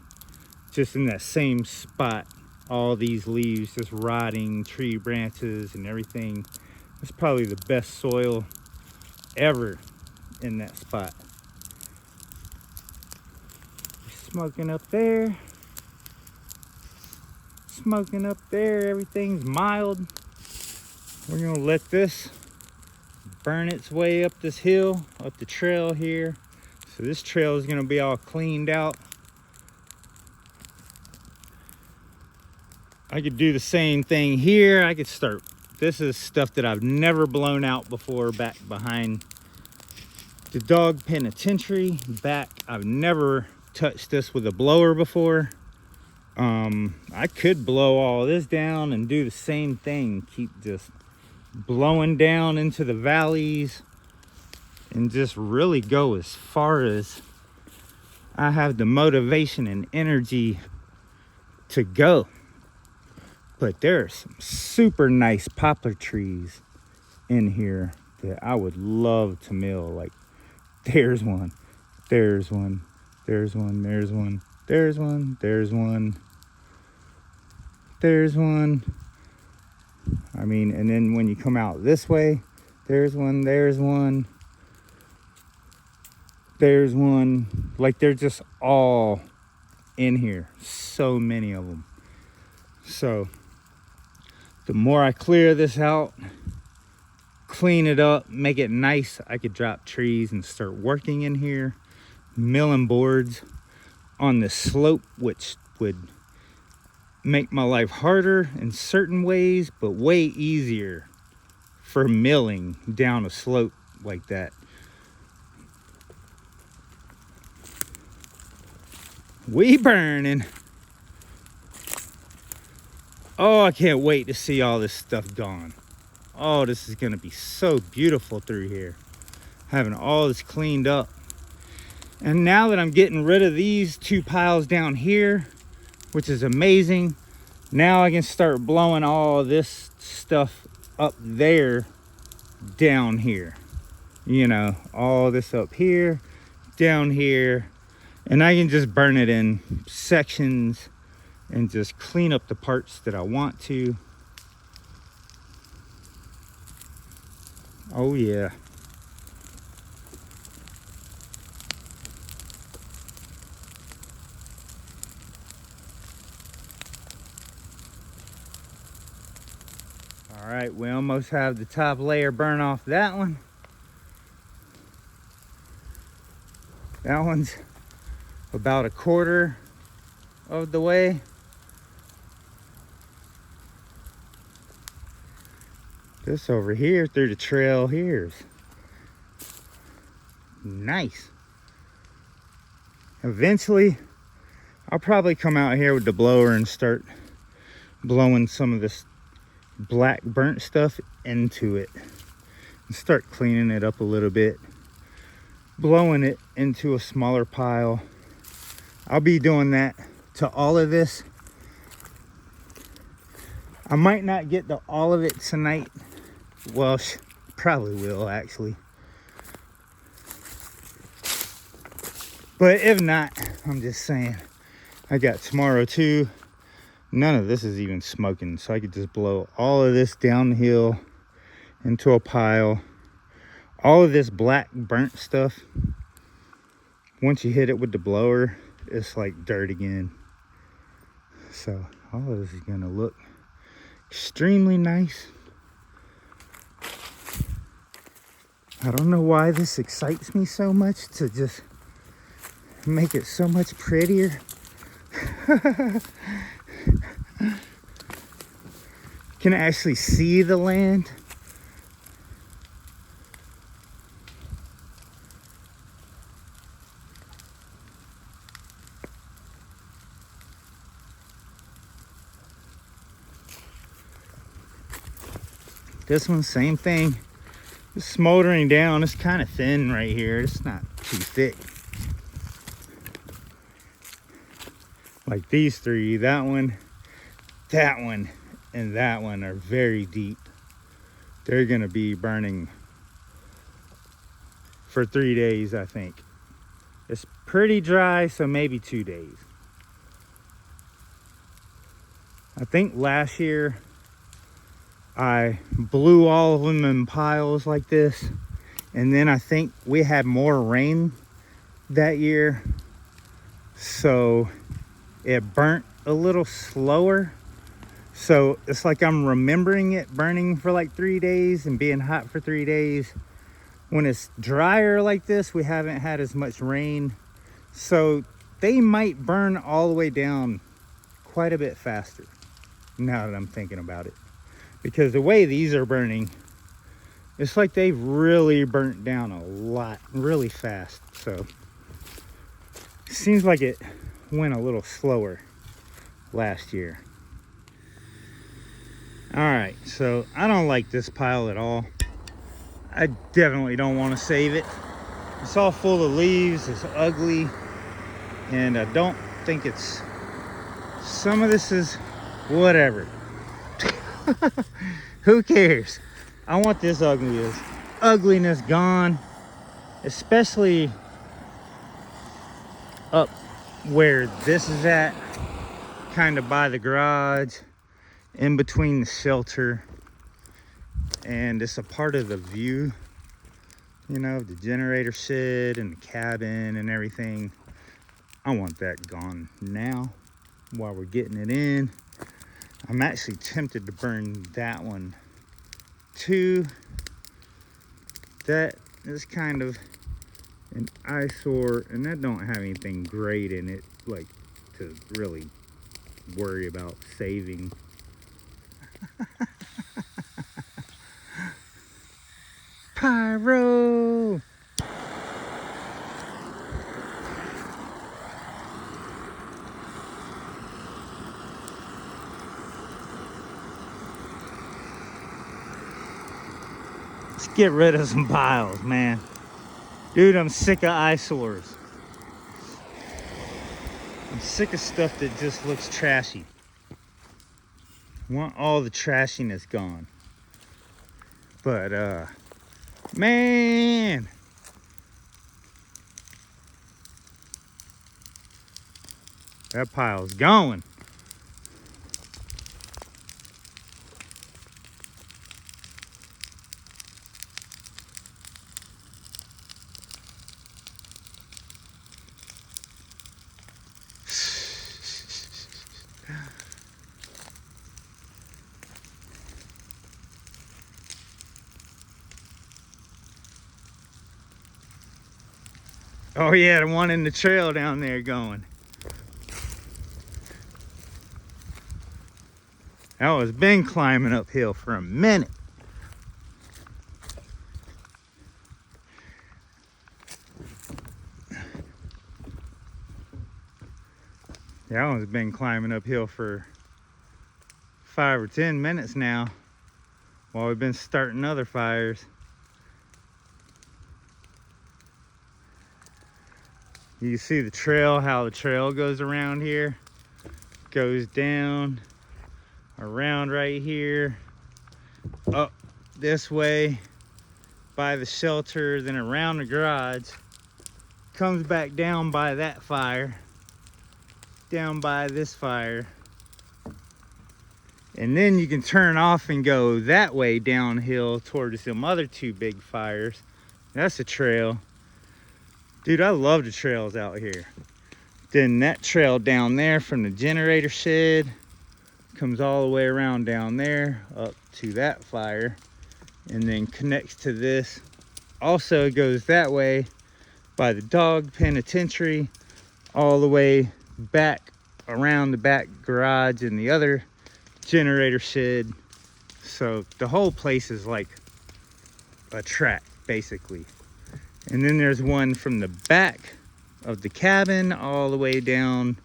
just in that same spot. All these leaves just rotting, tree branches and everything. It's probably the best soil ever in that spot. Smoking up there. Smoking up there, everything's mild. We're gonna let this burn its way up this hill, up the trail here. So this trail is gonna be all cleaned out. I could do the same thing here. I could start, this is stuff that I've never blown out before, back behind the dog penitentiary. Back, I've never touched this with a blower before. I could blow all this down and do the same thing, keep just blowing down into the valleys and just really go as far as I have the motivation and energy to go. But there are some super nice poplar trees in here that I would love to mill. Like, there's one, there's one, there's one, there's one, there's one, there's one, there's one. I mean, and then when you come out this way, there's one, there's one, there's one. Like, they're just all in here. So many of them. So the more I clear this out, clean it up, make it nice, I could drop trees and start working in here, milling boards on the slope, which would make my life harder in certain ways, but way easier for milling down a slope like that. We burning. Oh, I can't wait to see all this stuff gone. Oh, this is gonna be so beautiful through here, having all this cleaned up. And now that I'm getting rid of these two piles down here, which is amazing, now I can start blowing all this stuff up there down here. You know, all this up here, down here, and I can just burn it in sections and just clean up the parts that I want to. Oh yeah. All right, we almost have the top layer burn off that one. That one's about a quarter of the way. This over here through the trail here is nice. Eventually, I'll probably come out here with the blower and start blowing some of this black burnt stuff into it and start cleaning it up a little bit, blowing it into a smaller pile. I'll be doing that to all of this. I might not get to all of it tonight. Well, probably will actually. But if not, I'm just saying, I got tomorrow too. None of this is even smoking, so I could just blow all of this down the hill into a pile. All of this black burnt stuff, once you hit it with the blower, it's like dirt again. So all of this is gonna look extremely nice. I don't know why this excites me so much to just make it so much prettier. Can actually see the land. This one, same thing. It's smoldering down. It's kind of thin right here. It's not too thick. Like these three, that one, and that one are very deep. They're gonna be burning for 3 days, I think. It's pretty dry, so maybe 2 days. I think last year I blew all of them in piles like this, and then I think we had more rain that year, so it burnt a little slower. So it's like I'm remembering it burning for like 3 days and being hot for 3 days. When it's drier like this, we haven't had as much rain, so they might burn all the way down quite a bit faster now that I'm thinking about it. Because the way these are burning, it's like they've really burnt down a lot really fast. So it seems like it went a little slower last year. All right, so I don't like this pile at all. I definitely don't want to save it. It's all full of leaves, it's ugly, and I don't think it's, some of this is whatever. Who cares? I want this ugliness gone, especially up where this is at, kind of by the garage, in between the shelter, and it's a part of the view, you know, the generator shed and the cabin and everything. I want that gone now while we're getting it in. I'm actually tempted to burn that one too. That is kind of an eyesore, and that don't have anything great in it, like to really worry about saving. Pyro! Let's get rid of some piles, man. Dude, I'm sick of eyesores. I'm sick of stuff that just looks trashy. I want all the trashiness gone. But, man. That pile's going. Oh yeah, the one in the trail down there going. That was been climbing uphill for a minute. That one's been climbing uphill for 5 or 10 minutes now while we've been starting other fires. You can see the trail, how the trail goes around here. Goes down, around right here, up this way by the shelter, then around the garage. Comes back down by that fire, down by this fire. And then you can turn off and go that way downhill towards some other two big fires. That's a trail. Dude, I love the trails out here. Then that trail down there from the generator shed comes all the way around down there up to that fire and then connects to this. Also goes that way by the dog penitentiary all the way back around the back garage and the other generator shed. So the whole place is like a track basically. And then there's one from the back of the cabin all the way down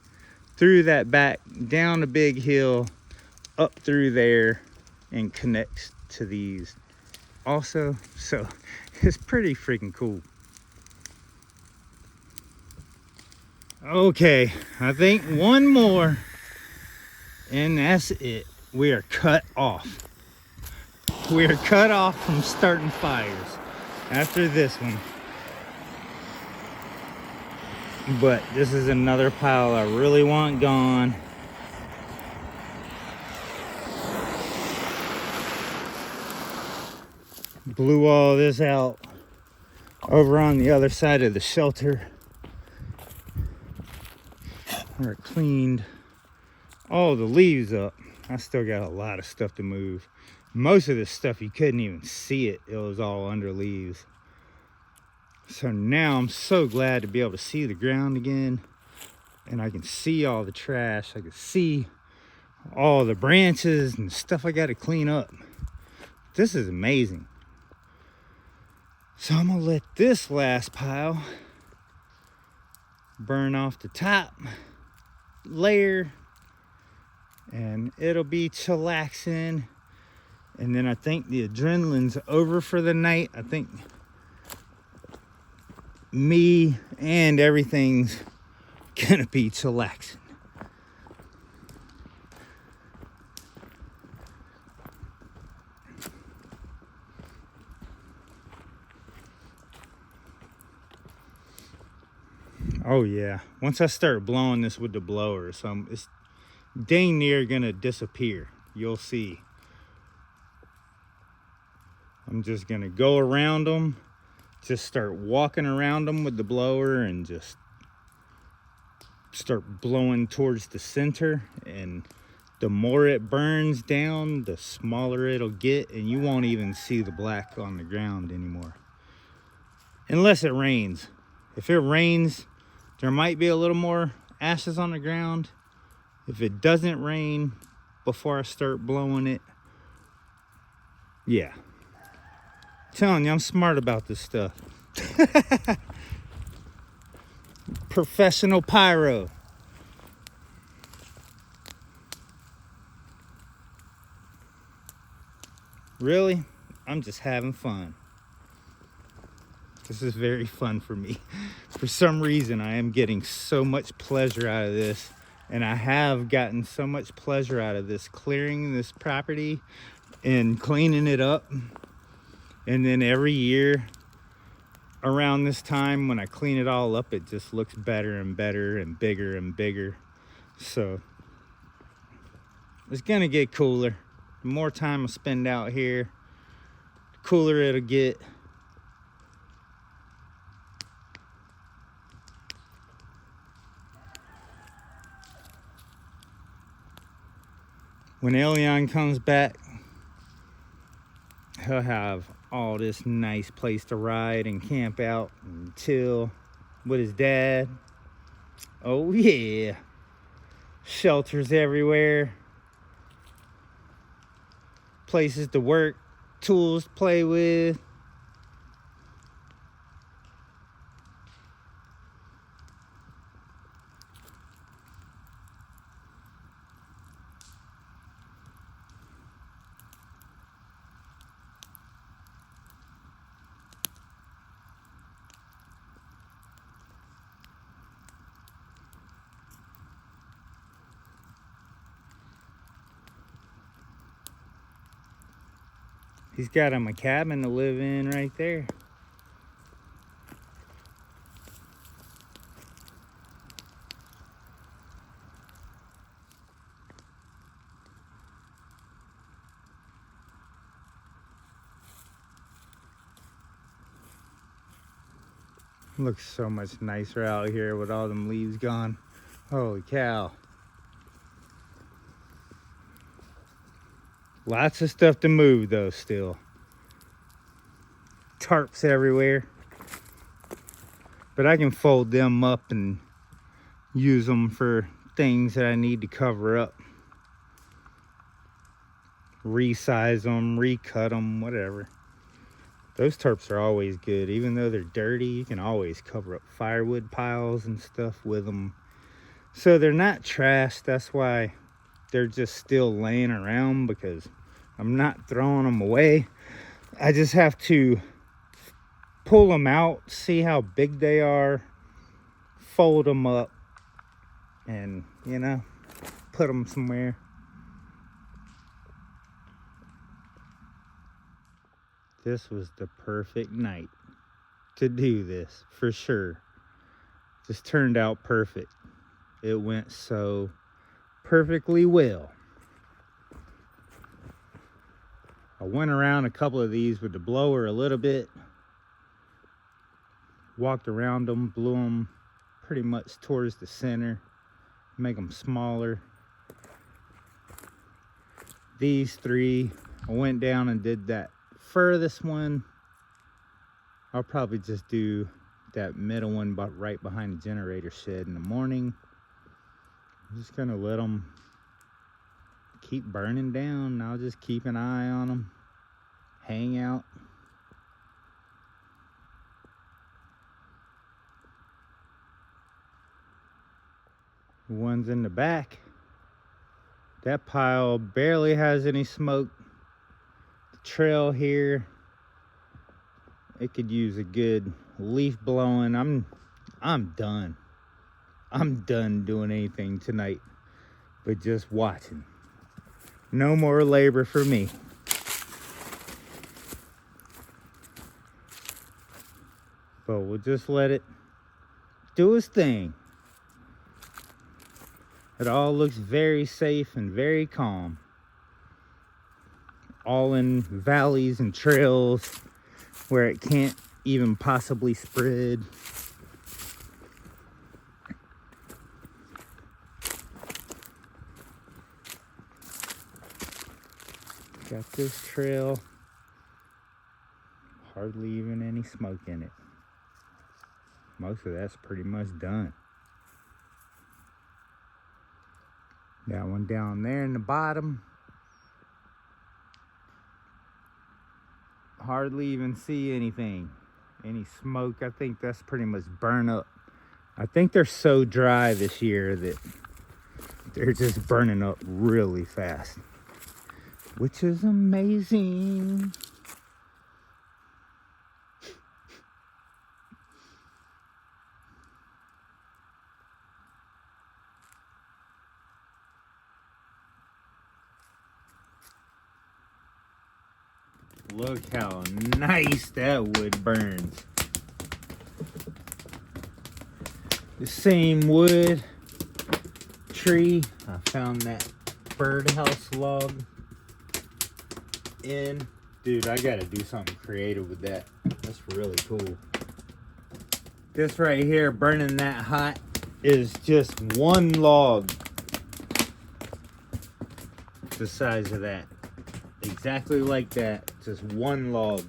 through that back, down a big hill, up through there, and connects to these also. So it's pretty freaking cool. Okay, I think one more and that's it. We are cut off. We are cut off from starting fires after this one. But this is another pile I really want gone. Blew all this out over on the other side of the shelter. Where it cleaned all the leaves up. I still got a lot of stuff to move. Most of this stuff you couldn't even see it. It was all under leaves. So now I'm so glad to be able to see the ground again. And I can see all the trash. I can see all the branches and stuff I got to clean up. This is amazing. So I'm going to let this last pile burn off the top layer. And it'll be chillaxing. And then I think the adrenaline's over for the night. I think me and everything's gonna be chillaxing. Oh yeah, once I start blowing this with the blower, it's dang near gonna disappear. You'll see. I'm just gonna go around them, just start walking around them with the blower and just start blowing towards the center. And the more it burns down, the smaller it'll get, and you won't even see the black on the ground anymore. Unless it rains. If it rains, there might be a little more ashes on the ground. If it doesn't rain before I start blowing it, yeah. I'm telling you, I'm smart about this stuff. Professional pyro. Really? I'm just having fun. This is very fun for me. For some reason, I am getting so much pleasure out of this. And I have gotten so much pleasure out of this, clearing this property and cleaning it up. And then every year around this time, when I clean it all up, it just looks better and better and bigger and bigger. So it's gonna get cooler. The more time I spend out here, the cooler it'll get. When Elion comes back, he'll have all this nice place to ride and camp out and chill. with his dad. Oh yeah. Shelters everywhere. Places to work, tools to play with. He's got him a cabin to live in right there. Looks so much nicer out here with all them leaves gone. Holy cow. Lots of stuff to move though still. Tarps everywhere. But I can fold them up and use them for things that I need to cover up. Resize them, recut them, whatever. Those tarps are always good. Even though they're dirty, you can always cover up firewood piles and stuff with them. So they're not trash. That's why they're just still laying around, because I'm not throwing them away. I just have to pull them out, see how big they are, fold them up, and, you know, put them somewhere. This was the perfect night to do this, for sure. Just turned out perfect. It went so perfectly well. I went around a couple of these with the blower a little bit. Walked around them, blew them pretty much towards the center. Make them smaller. These three, I went down and did that furthest one. I'll probably just do that middle one right behind the generator shed in the morning. I'm just gonna let them keep burning down. I'll just keep an eye on them, hang out. The ones in the back, that pile barely has any smoke. The trail here, it could use a good leaf blowing. I'm done. I'm done doing anything tonight but just watching. No more labor for me. But we'll just let it do its thing. It all looks very safe and very calm. All in valleys and trails where it can't even possibly spread. Got this trail, hardly even any smoke in it. Most of that's pretty much done. That one down there in the bottom, hardly even see anything, any smoke. I think that's pretty much burned up. I think they're so dry this year that they're just burning up really fast, which is amazing. Look how nice that wood burns. The same wood tree I found that birdhouse log in. Dude, I gotta do something creative with that. That's really cool. This right here, burning that hot, is just one log. The size of that. Exactly like that. Just one log.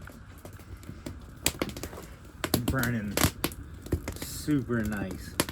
Burning super nice.